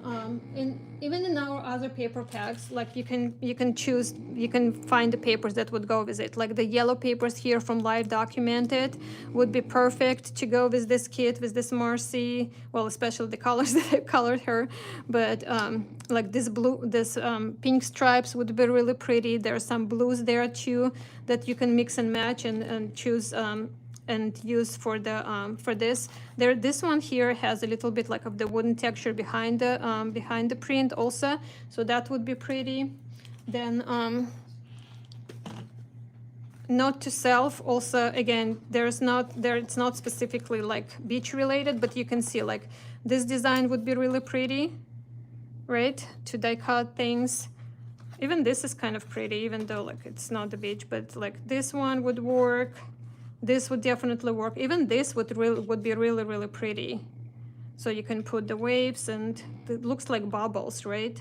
even in our other paper packs, you can choose, you can find the papers that would go with it. Like the yellow papers here from Live Documented would be perfect to go with this kit, with this Marcy. Well, especially the colors that I colored her. But this pink stripes would be really pretty. There are some blues there too that you can mix and match and choose and use for this. This one here has a little bit of the wooden texture behind the print also, so that would be pretty. Then Note to self also, again, it's not specifically like beach related, but you can see like this design would be really pretty, right? To die cut things. Even this is kind of pretty, even though like it's not the beach, but like this one would work. This would definitely work. Even this would be really, really pretty. So you can put the waves and it looks like bubbles, right?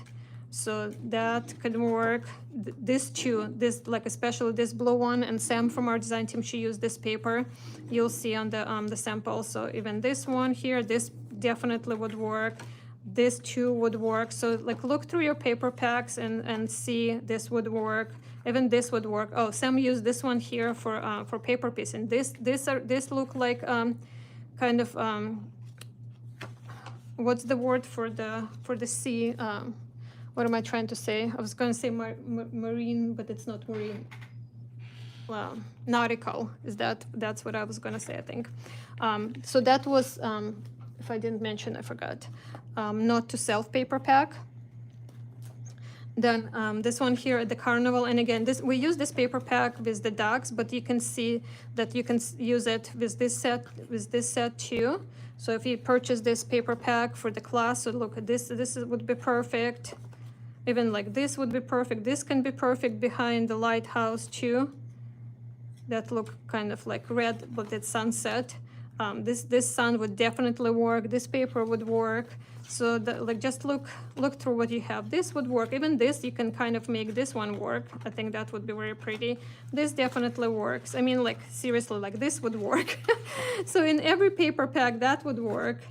So that could work. This too, this like especially this blue one, and Sam from our design team, she used this paper. You'll see on the sample. So even this one here, this definitely would work. This too would work. So like look through your paper packs and see this would work. Even this would work. Oh, Sam used this one here for paper piece, and this look like kind of what's the word for the sea? What am I trying to say? I was going to say marine, but it's not marine. Well, nautical is that's what I was going to say, I think. So that was, if I didn't mention, I forgot. Not to self paper pack. Then this one here at the carnival, and again, we use this paper pack with the ducks, but you can see that you can use it with this set too. So if you purchase this paper pack for the class, so look at this would be perfect. Even like this would be perfect. This can be perfect behind the lighthouse too. That look kind of like red, but it's sunset. This sun would definitely work. This paper would work. So like just look through what you have. This would work. Even this, you can kind of make this one work. I think that would be very pretty. This definitely works. I mean, like seriously, like this would work. So in every paper pack, that would work.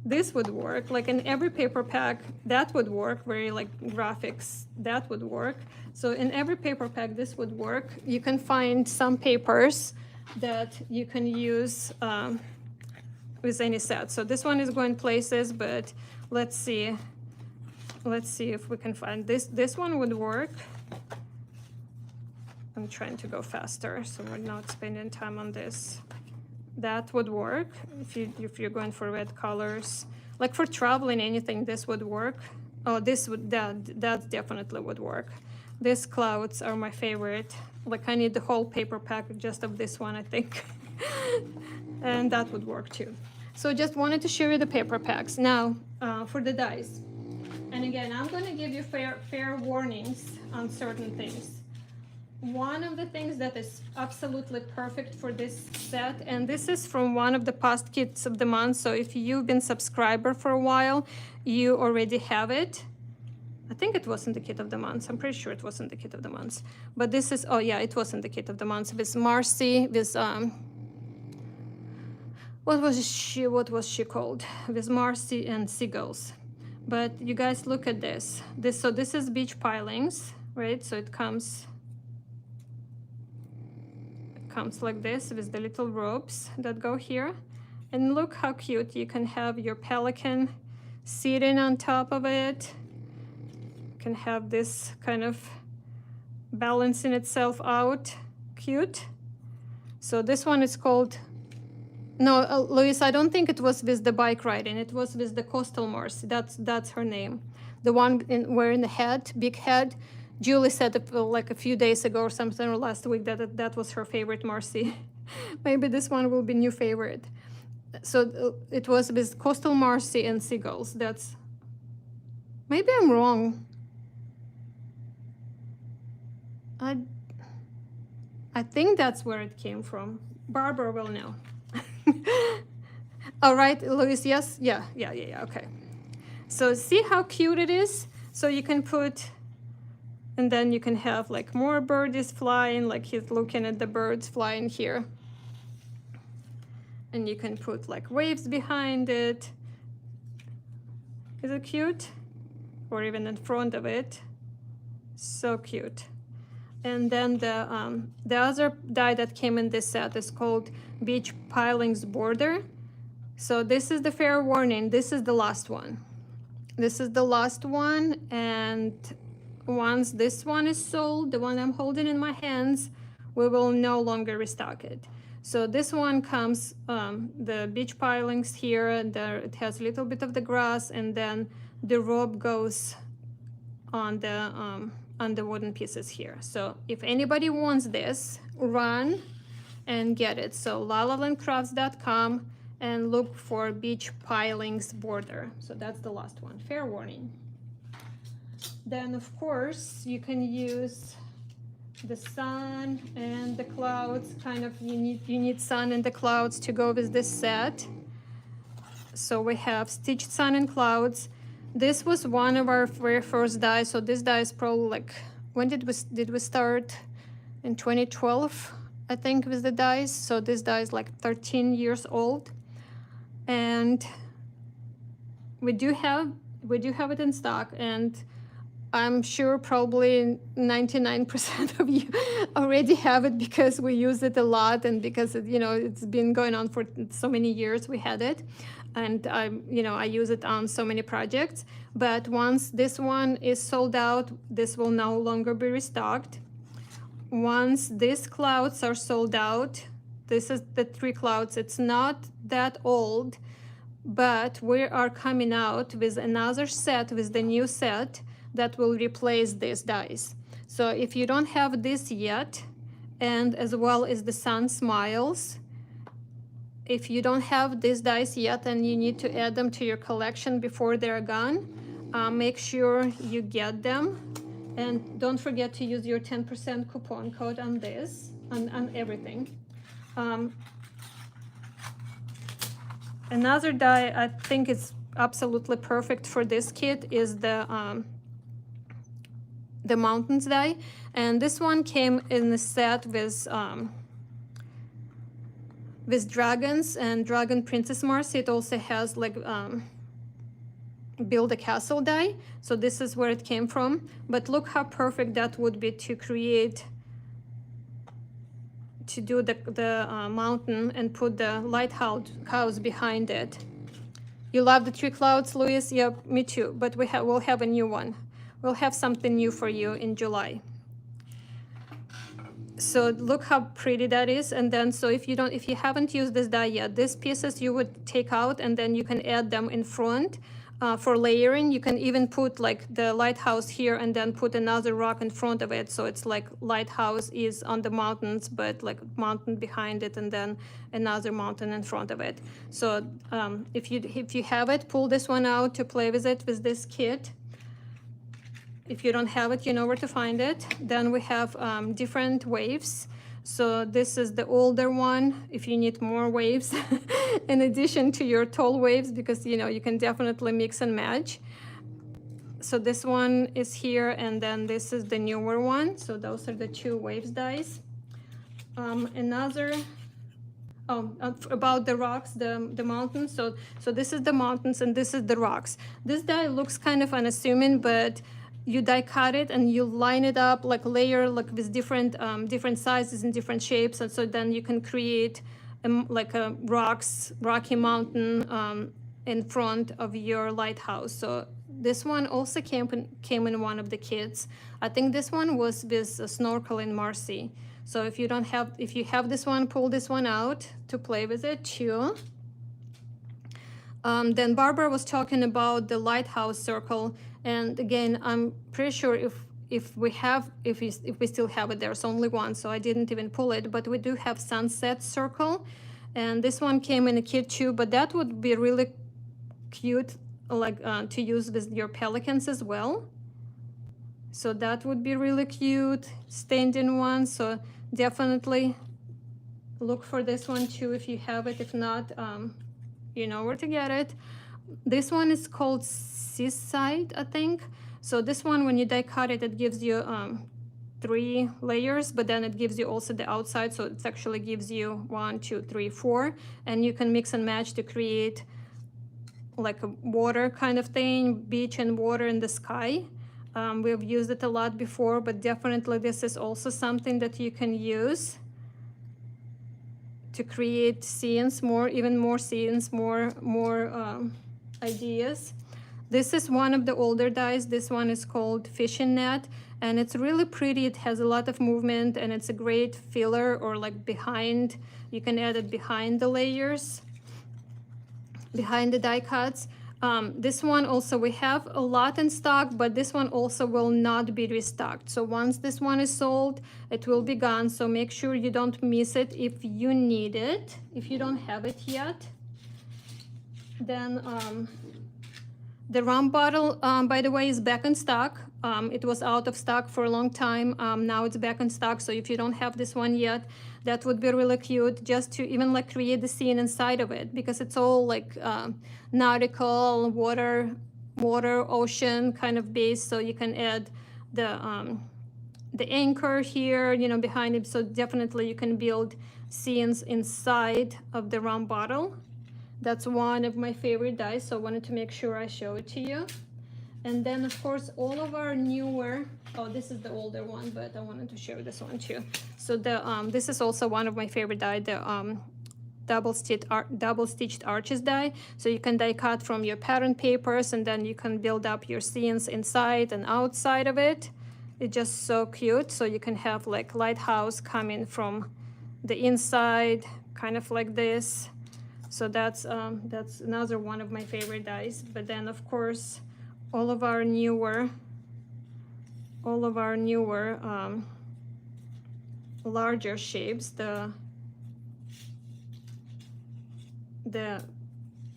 This would work. Like in every paper pack, that would work. Very like graphics, that would work. So in every paper pack, this would work. You can find some papers that you can use with any set. So this one is going places, but let's see if we can find this one would work. I'm trying to go faster, so we're not spending time on this. That would work if you're going for red colors. Like for traveling, anything, this would work. Oh, that definitely would work. These clouds are my favorite. Like I need the whole paper pack just of this one, I think. And that would work too. So just wanted to show you the paper packs. Now, for the dies. And again, I'm gonna give you fair warnings on certain things. One of the things that is absolutely perfect for this set, and this is from one of the past kits of the month, so if you've been subscriber for a while, you already have it. I think it wasn't the kit of the month. I'm pretty sure it wasn't the kit of the month. But this is, oh yeah, it wasn't the kit of the month. With Marcy, with, what was she called? With Marcy and Seagulls. But you guys look at this. So this is beach pilings, right? So it comes like this with the little ropes that go here. And look how cute. You can have your pelican sitting on top of it. You can have this kind of balancing itself out. Cute. So this one is called, no, Louise, I don't think it was with the bike riding. It was with the coastal Morse. That's her name. The one wearing the hat, big head. Julie said like a few days ago or something, or last week, that was her favorite Marcy. Maybe this one will be new favorite. So it was with coastal Marcy and Seagulls. Maybe I'm wrong. I think that's where it came from. Barbara will know. All right, Louis, yes? Yeah, okay. So see how cute it is? So you can put, and then you can have like more birdies flying, like he's looking at the birds flying here. And you can put like waves behind it. Is it cute? Or even in front of it. So cute. And then the other die that came in this set is called Beach Pilings Border. So this is the fair warning. This is the last one. This is the last one, and once this one is sold, the one I'm holding in my hands, we will no longer restock it. So this one comes, the beach pilings here, it has a little bit of the grass, and then the rope goes on on the wooden pieces here. So if anybody wants this, run and get it. So lalalandcrafts.com and look for beach pilings border. So that's the last one, fair warning. Then of course you can use the sun and the clouds, kind of you need sun and the clouds to go with this set. So we have stitched sun and clouds. This was one of our very first dies. So this die is probably like, when did we start? In 2012, I think, was the dies. So this die is like 13 years old, and we do have it in stock, and I'm sure probably 99% of you already have it because we use it a lot, and because it's been going on for so many years. We had it, and I use it on so many projects. But once this one is sold out, this will no longer be restocked. Once these clouds are sold out, this is the 3 clouds. It's not that old, but we are coming out with another set, with the new set that will replace these dies. So if you don't have this yet, and as well as the Sun Smiles, if you don't have these dies yet and you need to add them to your collection before they're gone, make sure you get them. And don't forget to use your 10% coupon code on this, on everything. Another die I think is absolutely perfect for this kit is the Mountains die. And this one came in a set with dragons and Dragon Princess Marcy. It also has like build a castle die. So this is where it came from. But look how perfect that would be to create, to do the mountain and put the lighthouse behind it. You love the 3 clouds, Luis? Yeah, me too. But we'll have a new one. We'll have something new for you in July. So look how pretty that is. And then, so if you haven't used this die yet, these pieces you would take out and then you can add them in front for layering. You can even put like the lighthouse here and then put another rock in front of it. So it's like lighthouse is on the mountains, but like mountain behind it and then another mountain in front of it. So if you have it, pull this one out to play with it with this kit. If you don't have it, you know where to find it. Then we have different waves. So this is the older one, if you need more waves in addition to your tall waves, because you can definitely mix and match. So this one is here, and then this is the newer one. So those are the 2 waves dies. About the rocks, the mountains. So this is the mountains and this is the rocks. This die looks kind of unassuming, but you die cut it and you line it up like layer, like with different sizes and different shapes, and so then you can create like a rocky mountain in front of your lighthouse. So this one also came in one of the kits. I think this one was with Snorkeling Marcy. So if you have this one, pull this one out to play with it too. Then Barbara was talking about the lighthouse circle. And again, I'm pretty sure if we still have it, there's only one, so I didn't even pull it, but we do have sunset circle, and this one came in a kit too, but that would be really cute, like to use with your pelicans as well. So that would be really cute, standing one. So definitely look for this one too if you have it. If not, you know where to get it. This one is called Seaside, I think. So this one, when you die cut it, it gives you 3 layers, but then it gives you also the outside. So it actually gives you 1, 2, 3, 4, and you can mix and match to create like a water kind of thing, beach and water in the sky. We've used it a lot before, but definitely this is also something that you can use to create scenes, even more scenes, more ideas. This is one of the older dies. This one is called Fishing Net, and it's really pretty. It has a lot of movement, and it's a great filler, or like behind. You can add it behind the layers, behind the die cuts. This one also, we have a lot in stock, but this one also will not be restocked. So once this one is sold, it will be gone. So make sure you don't miss it if you need it. If you don't have it yet, then the rum bottle, by the way, is back in stock. It was out of stock for a long time. Now it's back in stock. So if you don't have this one yet, that would be really cute, just to even like create the scene inside of it, because it's all like nautical, water, ocean kind of base. So you can add the anchor here, you know, behind it. So definitely you can build scenes inside of the rum bottle. That's one of my favorite dies, so I wanted to make sure I show it to you. And then, of course, all of our newer, oh, this is the older one, but I wanted to show this one too. So this is also one of my favorite die, the double-stitched arches die. So you can die cut from your pattern papers, and then you can build up your scenes inside and outside of it. It's just so cute. So you can have like lighthouse coming from the inside, kind of like this. So that's another one of my favorite dies. But then, of course, all of our newer larger shapes, the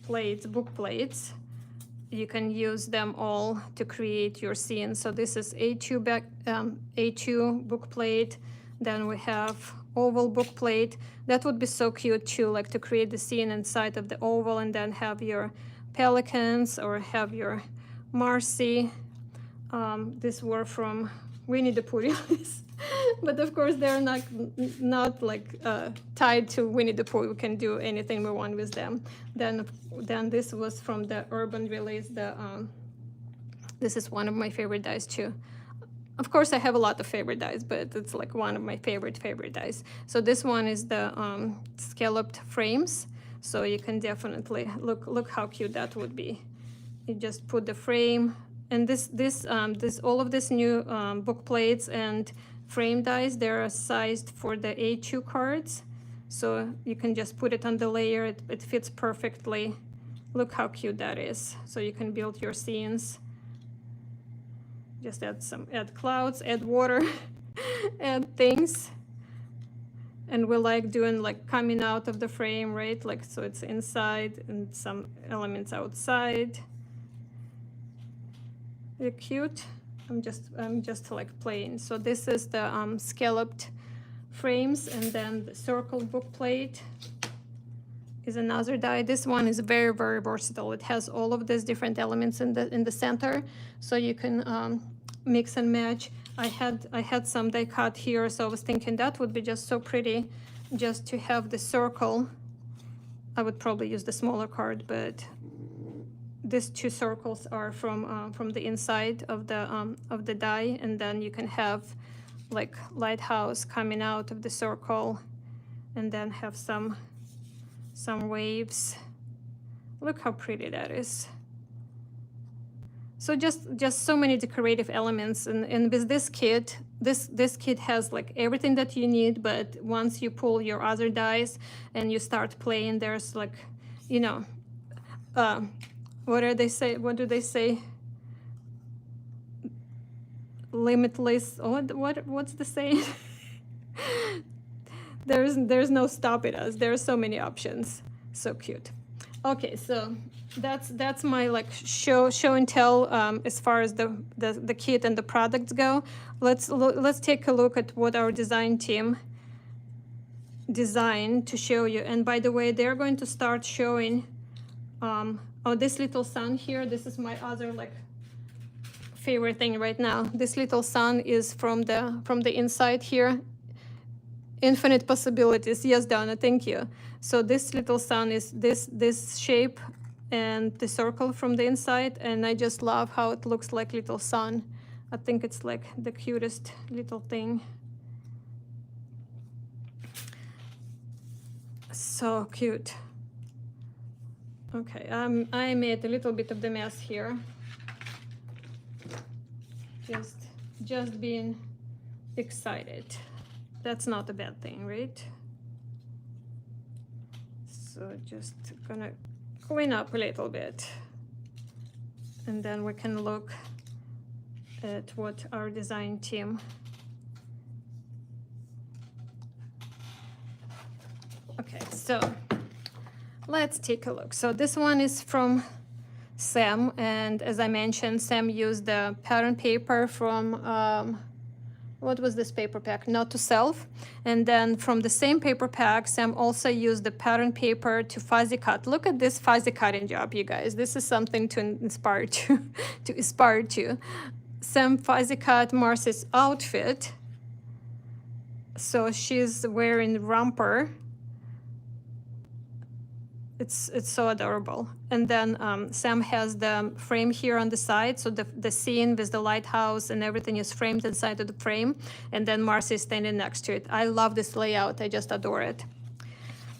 plates, book plates, you can use them all to create your scene. So this is A2 book plate. Then we have oval book plate. That would be so cute too, like to create the scene inside of the oval and then have your pelicans or have your Marcy. These were from Winnie the Pooh, but of course they're not like tied to Winnie the Pooh. We can do anything we want with them. Then this was from the Urban Release. This is one of my favorite dies too. Of course, I have a lot of favorite dies, but it's like one of my favorite dies. So this one is the scalloped frames. So you can definitely look how cute that would be. You just put the frame, and all of this new book plates and frame dies, they're sized for the A2 cards. So you can just put it on the layer. It fits perfectly. Look how cute that is. So you can build your scenes. Just add clouds, add water, add things. And we like doing like coming out of the frame, right? Like, so it's inside and some elements outside. They're cute. I'm just like playing. So this is the scalloped frames, and then the circle book plate is another die. This one is very, very versatile. It has all of these different elements in the center, so you can mix and match. I had some die cut here, so I was thinking that would be just so pretty, just to have the circle. I would probably use the smaller card, but these two circles are from the inside of the die, and then you can have like lighthouse coming out of the circle, and then have some waves. Look how pretty that is. So just so many decorative elements, and with this kit, this kit has like everything that you need. But once you pull your other dies and you start playing, there's like, you know, what do they say? Limitless. What's the saying? There's no stopping us. There are so many options. So cute. Okay, so that's my like show and tell as far as the kit and the products go. Let's take a look at what our design team designed to show you. And by the way, they're going to start showing this little sun here. This is my other like favorite thing right now. This little sun is from the inside here. Infinite possibilities. Yes, Donna, thank you. So this little sun is this shape and the circle from the inside, and I just love how it looks like little sun. I think it's like the cutest little thing. So cute. Okay, I made a little bit of the mess here. Just being excited. That's not a bad thing, right? So just gonna clean up a little bit. And then we can look at what our design team. Okay, so let's take a look. So this one is from Sam, and as I mentioned, Sam used the pattern paper from what was this paper pack? Not to Self. And then from the same paper pack, Sam also used the pattern paper to fuzzy cut. Look at this fuzzy cutting job, you guys. This is something to inspire to aspire to. Sam fuzzy cut Marcy's outfit. So she's wearing romper. It's so adorable. And then Sam has the frame here on the side, so the scene with the lighthouse and everything is framed inside of the frame, and then Marcy is standing next to it. I love this layout, I just adore it.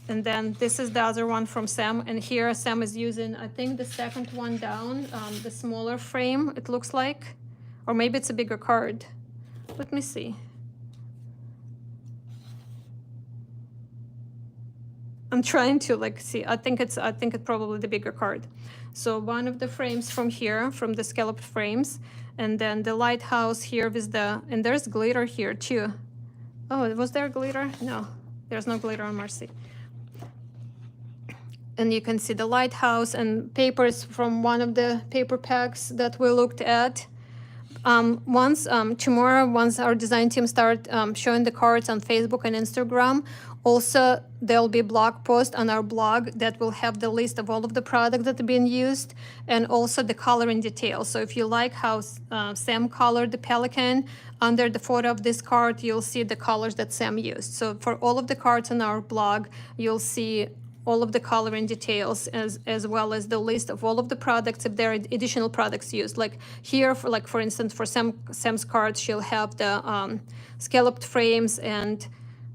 And then this is the other one from Sam, and here Sam is using, I think, the second one down, the smaller frame, it looks like, or maybe it's a bigger card. Let me see. I'm trying to see. I think it's probably the bigger card. So one of the frames from here, from the scalloped frames, and then the lighthouse here with and there's glitter here too. Oh, was there glitter? No, there's no glitter on Marcy. And you can see the lighthouse and papers from one of the paper packs that we looked at. Tomorrow, once our design team start showing the cards on Facebook and Instagram, also there'll be a blog post on our blog that will have the list of all of the products that are being used and also the coloring details. So if you like how Sam colored the pelican, under the photo of this card, you'll see the colors that Sam used. So for all of the cards on our blog, you'll see all of the coloring details as well as the list of all of the products if there are additional products used. Like here, for instance, for Sam's cards, she'll have the scalloped frames and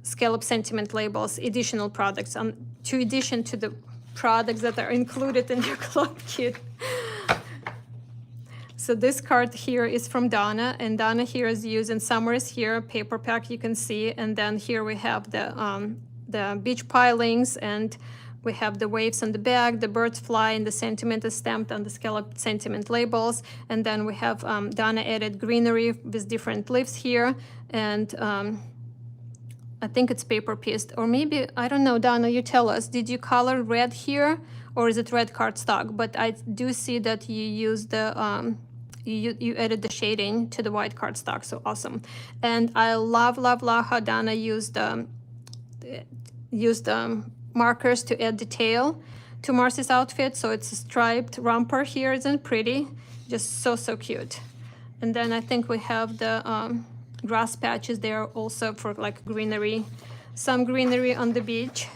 scallop sentiment labels, additional products, to addition to the products that are included in your club kit. So this card here is from Donna, and Donna here is using Summers here, paper pack you can see, and then here we have the beach pilings, and we have the waves on the back, the birds fly, and the sentiment is stamped on the scalloped sentiment labels. And then we have Donna added greenery with different leaves here, and I think it's paper pieced, or maybe, I don't know, Donna, you tell us, did you color red here, or is it red cardstock? But I do see that you used the, you added the shading to the white cardstock, so awesome. And I love how Donna used markers to add detail to Marcy's outfit. So it's a striped romper here, isn't pretty? Just so cute. And then I think we have the grass patches there also for greenery, some greenery on the beach.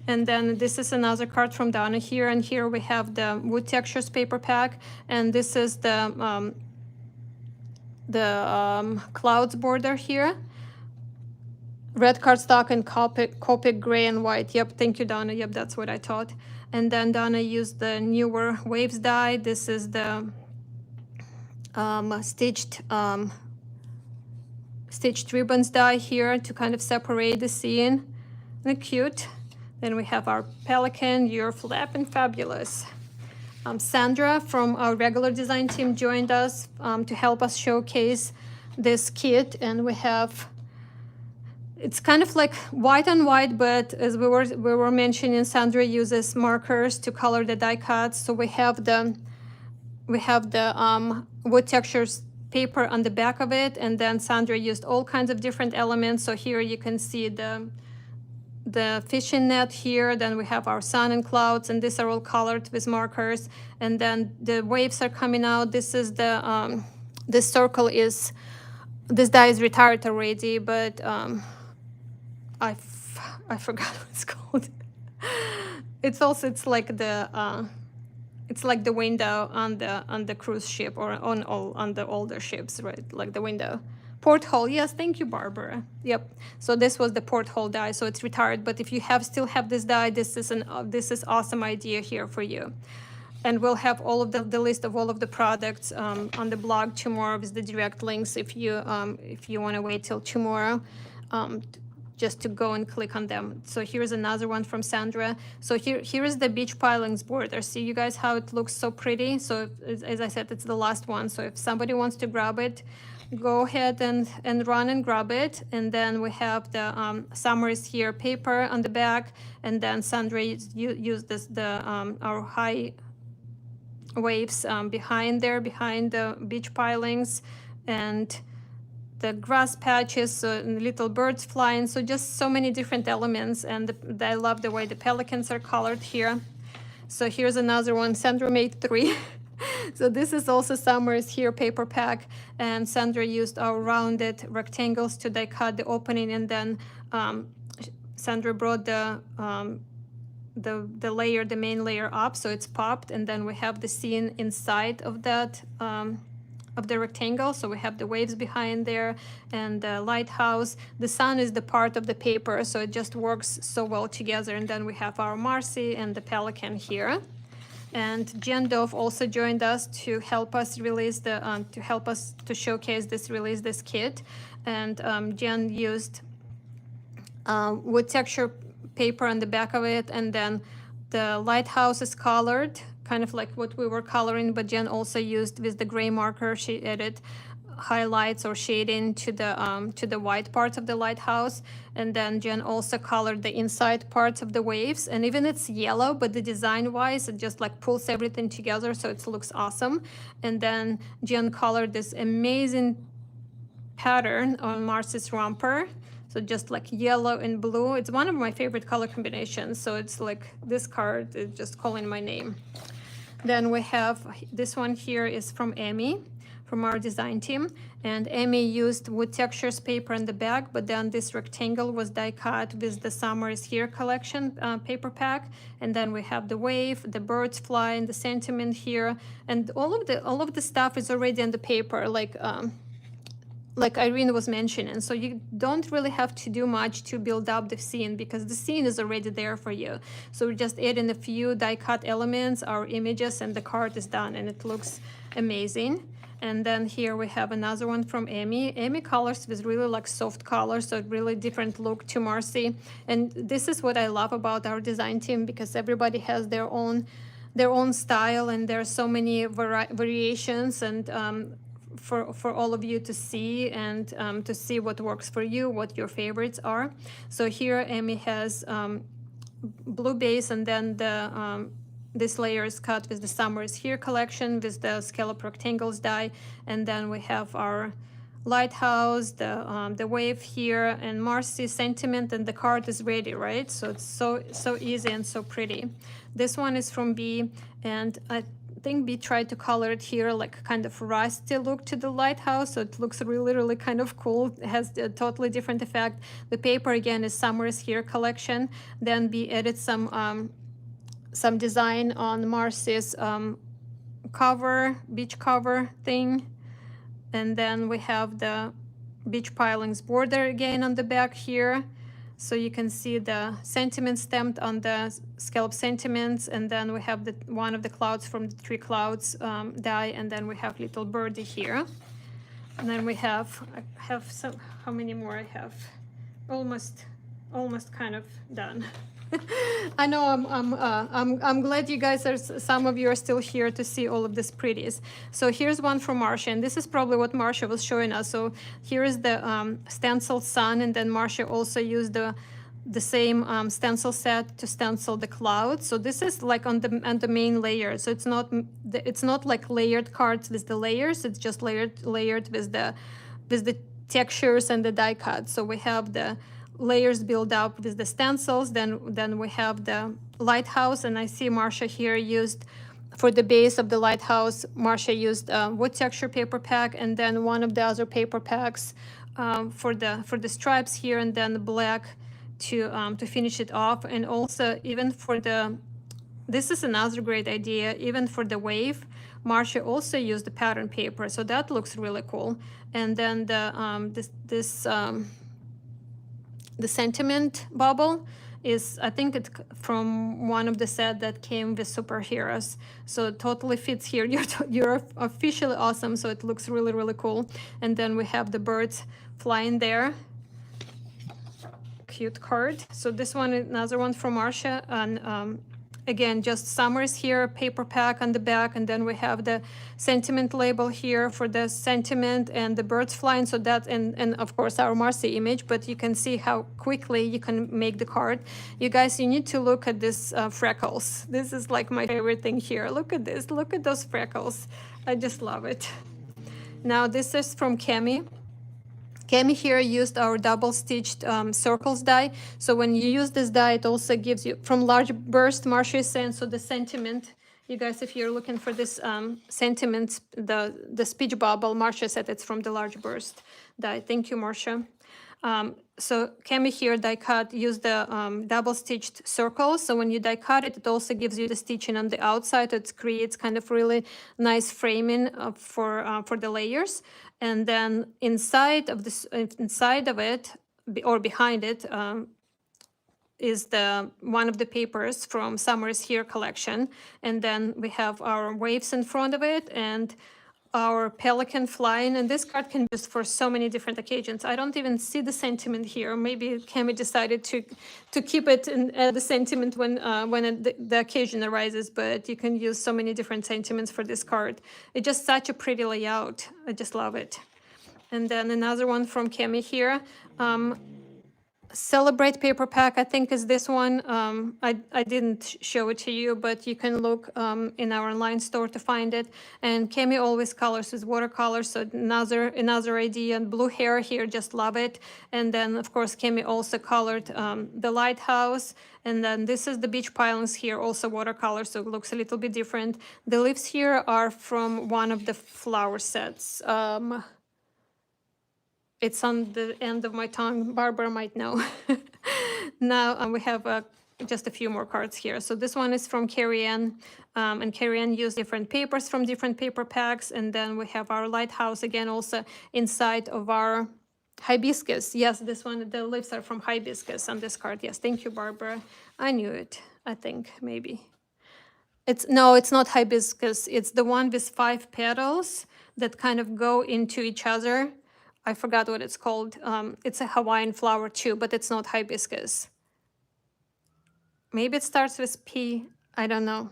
And then this is another card from Donna here, and here we have the wood textures paper pack, and this is the clouds border here. Red cardstock and Copic gray and white. Yep, thank you, Donna. Yep, that's what I thought. And then Donna used the newer waves die. This is the stitched ribbons die here to kind of separate the scene. Isn't it cute? Then we have our pelican. You're flapping fabulous. Sandra from our regular design team joined us to help us showcase this kit, and we have. It's kind of like white on white, but as we were mentioning, Sandra uses markers to color the die cuts. So we have the wood textures paper on the back of it, and then Sandra used all kinds of different elements. So here you can see the fishing net here. Then we have our sun and clouds, and these are all colored with markers. And then the waves are coming out. This is this circle is. This die is retired already, but. I forgot what it's called. It's like the window on the cruise ship or on the older ships, right? Like the window. Porthole, yes, thank you, Barbara. Yep. So this was the porthole die, so it's retired. But if you still have this die, this is awesome idea here for you. And we'll have all of the list of all of the products on the blog tomorrow with the direct links if you want to wait till tomorrow. just to go and click on them. So here's another one from Sandra. So here is the beach pilings border. See you guys how it looks so pretty. So as I said, it's the last one. So if somebody wants to grab it, go ahead and run and grab it. And then we have the Summer is Here paper on the back. And then Sandra used our high waves behind the beach pilings, and the grass patches, and little birds flying. So just so many different elements. And I love the way the pelicans are colored here. So here's another one. Sandra made 3. So this is also Summer is Here paper pack, and Sandra used our rounded rectangles to die cut the opening, and then Sandra brought the layer, the main layer up, so it's popped, and then we have the scene inside of that of the rectangle. So we have the waves behind there and the lighthouse. The sun is the part of the paper, so it just works so well together. And then we have our Marcy and the pelican here. And Jen Dove also joined us to help us release the to showcase this kit. And Jen used wood texture paper on the back of it, and then the lighthouse is colored kind of like what we were coloring, but Jen also used with the gray marker, she added highlights or shading to the white parts of the lighthouse. And then Jen also colored the inside parts of the waves, and even it's yellow, but the design wise it just like pulls everything together, so it looks awesome. And then Jen colored this amazing pattern on Marcy's romper, so just like yellow and blue. It's one of my favorite color combinations, so it's like this card is just calling my name. Then we have this one here is from Amy, from our design team, and Amy used wood textures paper in the back, but then this rectangle was die cut with the Summer is Here collection paper pack. And then we have the wave, the birds flying, the sentiment here, and all of the stuff is already on the paper, like Irene was mentioning. So you don't really have to do much to build up the scene, because the scene is already there for you. So we're just adding a few die cut elements, our images, and the card is done, and it looks amazing. And then here we have another one from Amy. Amy colors with really like soft colors, so really different look to Marcy. And this is what I love about our design team, because everybody has their own style, and there are so many variations, and for all of you to see, and to see what works for you, what your favorites are. So here Amy has blue base, and then the this layer is cut with the Summer is Here collection with the scallop rectangles die. And then we have our lighthouse, the wave here, and Marcy sentiment, and the card is ready, right? So it's so easy and so pretty. This one is from B, and I think B tried to color it here like kind of rusty look to the lighthouse, so it looks really kind of cool. It has a totally different effect. The paper again is Summer is Here collection. Then B added some design on Marcy's cover, beach cover thing. And then we have the beach pilings border again on the back here. So you can see the sentiment stamped on the scallop sentiments. And then we have one of the clouds from the Three Clouds die. And then we have little birdie here. And then we I have some, how many more I have? Almost kind of done. I know I'm glad you guys some of you are still here to see all of these pretties. So here's one from Marcia, and this is probably what Marcia was showing us. So here is the stencil sun, and then Marcia also used the same stencil set to stencil the clouds. So this is like on the main layer. So it's not like layered cards with the layers. It's just layered with the textures and the die cut. So we have the layers build up with the stencils, then we have the lighthouse, and I see Marcia here used for the base of the lighthouse. Marcia used wood texture paper pack, and then one of the other paper packs for the stripes here, and then the black to finish it off. And also even for this is another great idea, even for the wave, Marcia also used the pattern paper, so that looks really cool. And then the sentiment bubble is, I think it's from one of the set that came with superheroes. So it totally fits here. You're officially awesome. So it looks really cool. And then we have the birds flying there. cute card. So this one is another one from Marcia, and again, just summers here, paper pack on the back, and then we have the sentiment label here for the sentiment and the birds flying. So that, and of course our Marcy image, but you can see how quickly you can make the card. You guys, you need to look at this freckles. This is like my favorite thing here. Look at this, look at those freckles. I just love it. Now this is from Kemi. Kemi here used our double stitched circles die. So when you use this die, it also gives you from large burst, Marcia is saying, so the sentiment, you guys, if you're looking for this sentiment, the speech bubble, Marcia said it's from the large burst die. Thank you, Marcia. So Kemi here die cut used the double stitched circles. So when you die cut it, it also gives you the stitching on the outside. It creates kind of really nice framing for the layers. And then inside of this, inside of it or behind it is the one of the papers from Summer's Here collection. And then we have our waves in front of it and our pelican flying, and this card can be used for so many different occasions. I don't even see the sentiment here. Maybe Kemi decided to keep it in the sentiment when the occasion arises, but you can use so many different sentiments for this card. It's just such a pretty layout. I just love it. And then another one from Kemi here. Celebrate paper pack, I think is this one. I didn't show it to you, but you can look in our online store to find it. And Kemi always colors with watercolor, so another idea. And blue hair here, just love it. And then of course Kemi also colored the lighthouse. And then this is the beach pilings here, also watercolor, so it looks a little bit different. The leaves here are from one of the flower sets. It's on the end of my tongue. Barbara might know. Now we have just a few more cards here. So this one is from Carrie Ann. And Carrie Ann used different papers from different paper packs. And then we have our lighthouse again, also inside of our hibiscus. Yes, this one, the leaves are from hibiscus on this card. Yes, thank you, Barbara. I knew it, I think, maybe. No, it's not hibiscus. It's the one with 5 petals that kind of go into each other. I forgot what it's called. It's a Hawaiian flower too, but it's not hibiscus. Maybe it starts with P. I don't know.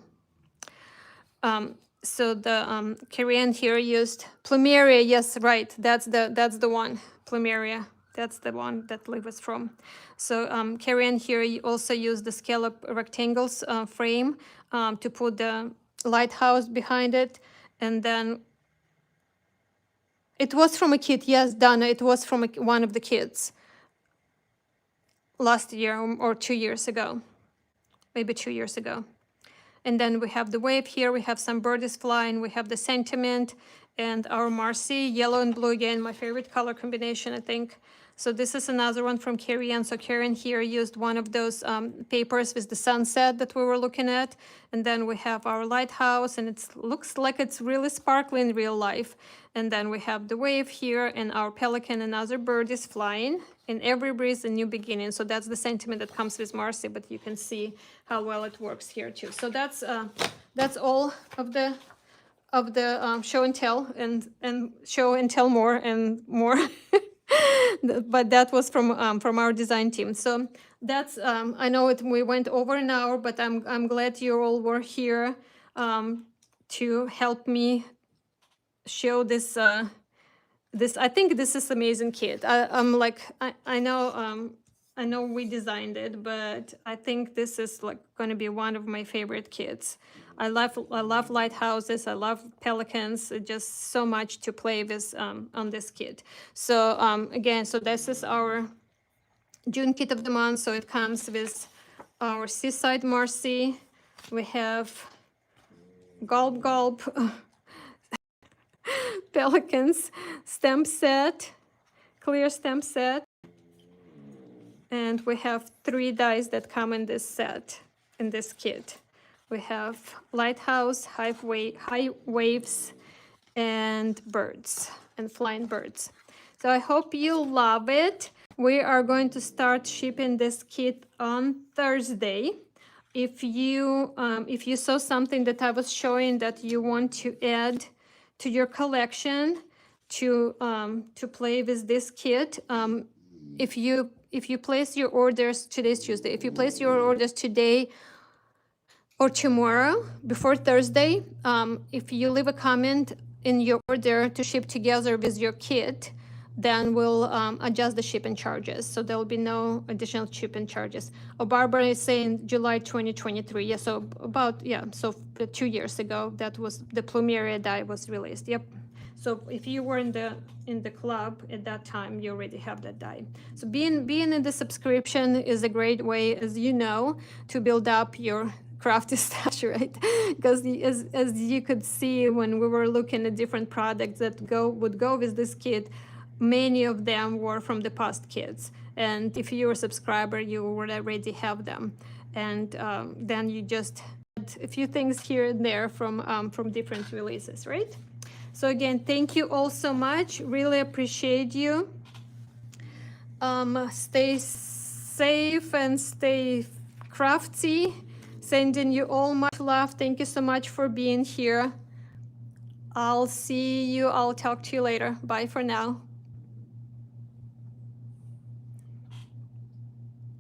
So the Korean here used plumeria. Yes, right. That's the one. Plumeria. That's the one that Liv was from. So Korean here also used the scallop rectangles frame to put the lighthouse behind it, and then. It was from a kid, yes, Donna, it was from one of the kids last year or 2 years ago, maybe 2 years ago. And then we have the wave here, we have some birdies flying, we have the sentiment, and our Marcy, yellow and blue again, my favorite color combination, I think. So this is another one from Carrie Ann. So Karen here used one of those papers with the sunset that we were looking at. And then we have our lighthouse, and it looks like it's really sparkling in real life. And then we have the wave here, and our pelican, another bird is flying. In every breeze, a new beginning. So that's the sentiment that comes with Marcy, but you can see how well it works here too. So that's all of the show and tell, and show and tell more and more. But that was from our design team. So that's I know we went over an hour, but I'm glad you all were here to help me show this. I think this is amazing kit. I know we designed it, but I think this is like going to be one of my favorite kits. I love lighthouses. I love pelicans. Just so much to play with on this kit. So again, so this is our June kit of the month. So it comes with our Seaside Marcy. We have Gulp Gulp pelicans stamp set, clear stamp set. And we have 3 dies that come in this set, in this kit. We have lighthouse, high waves, and birds, and flying birds. So I hope you love it. We are going to start shipping this kit on Thursday. If you saw something that I was showing that you want to add to your collection to play with this kit, if if you place your orders, today's Tuesday, if you place your orders today or tomorrow before Thursday, if you leave a comment in your order to ship together with your kit, then we'll adjust the shipping charges. So there'll be no additional shipping charges. Oh, Barbara is saying July 2023. Yeah, so about, yeah, so 2 years ago, that was the Plumeria die was released. Yep. So if you were in the club at that time, you already have that die. So being in the subscription is a great way, as you know, to build up your crafty stash, right? Because as you could see when we were looking at different products that would go with this kit, many of them were from the past kits. And if you're a subscriber, you would already have them. And then you just add a few things here and there from different releases, right? So again, thank you all so much. Really appreciate you. Stay safe and stay crafty. Sending you all much love. Thank you so much for being here. I'll see you. I'll talk to you later. Bye for now.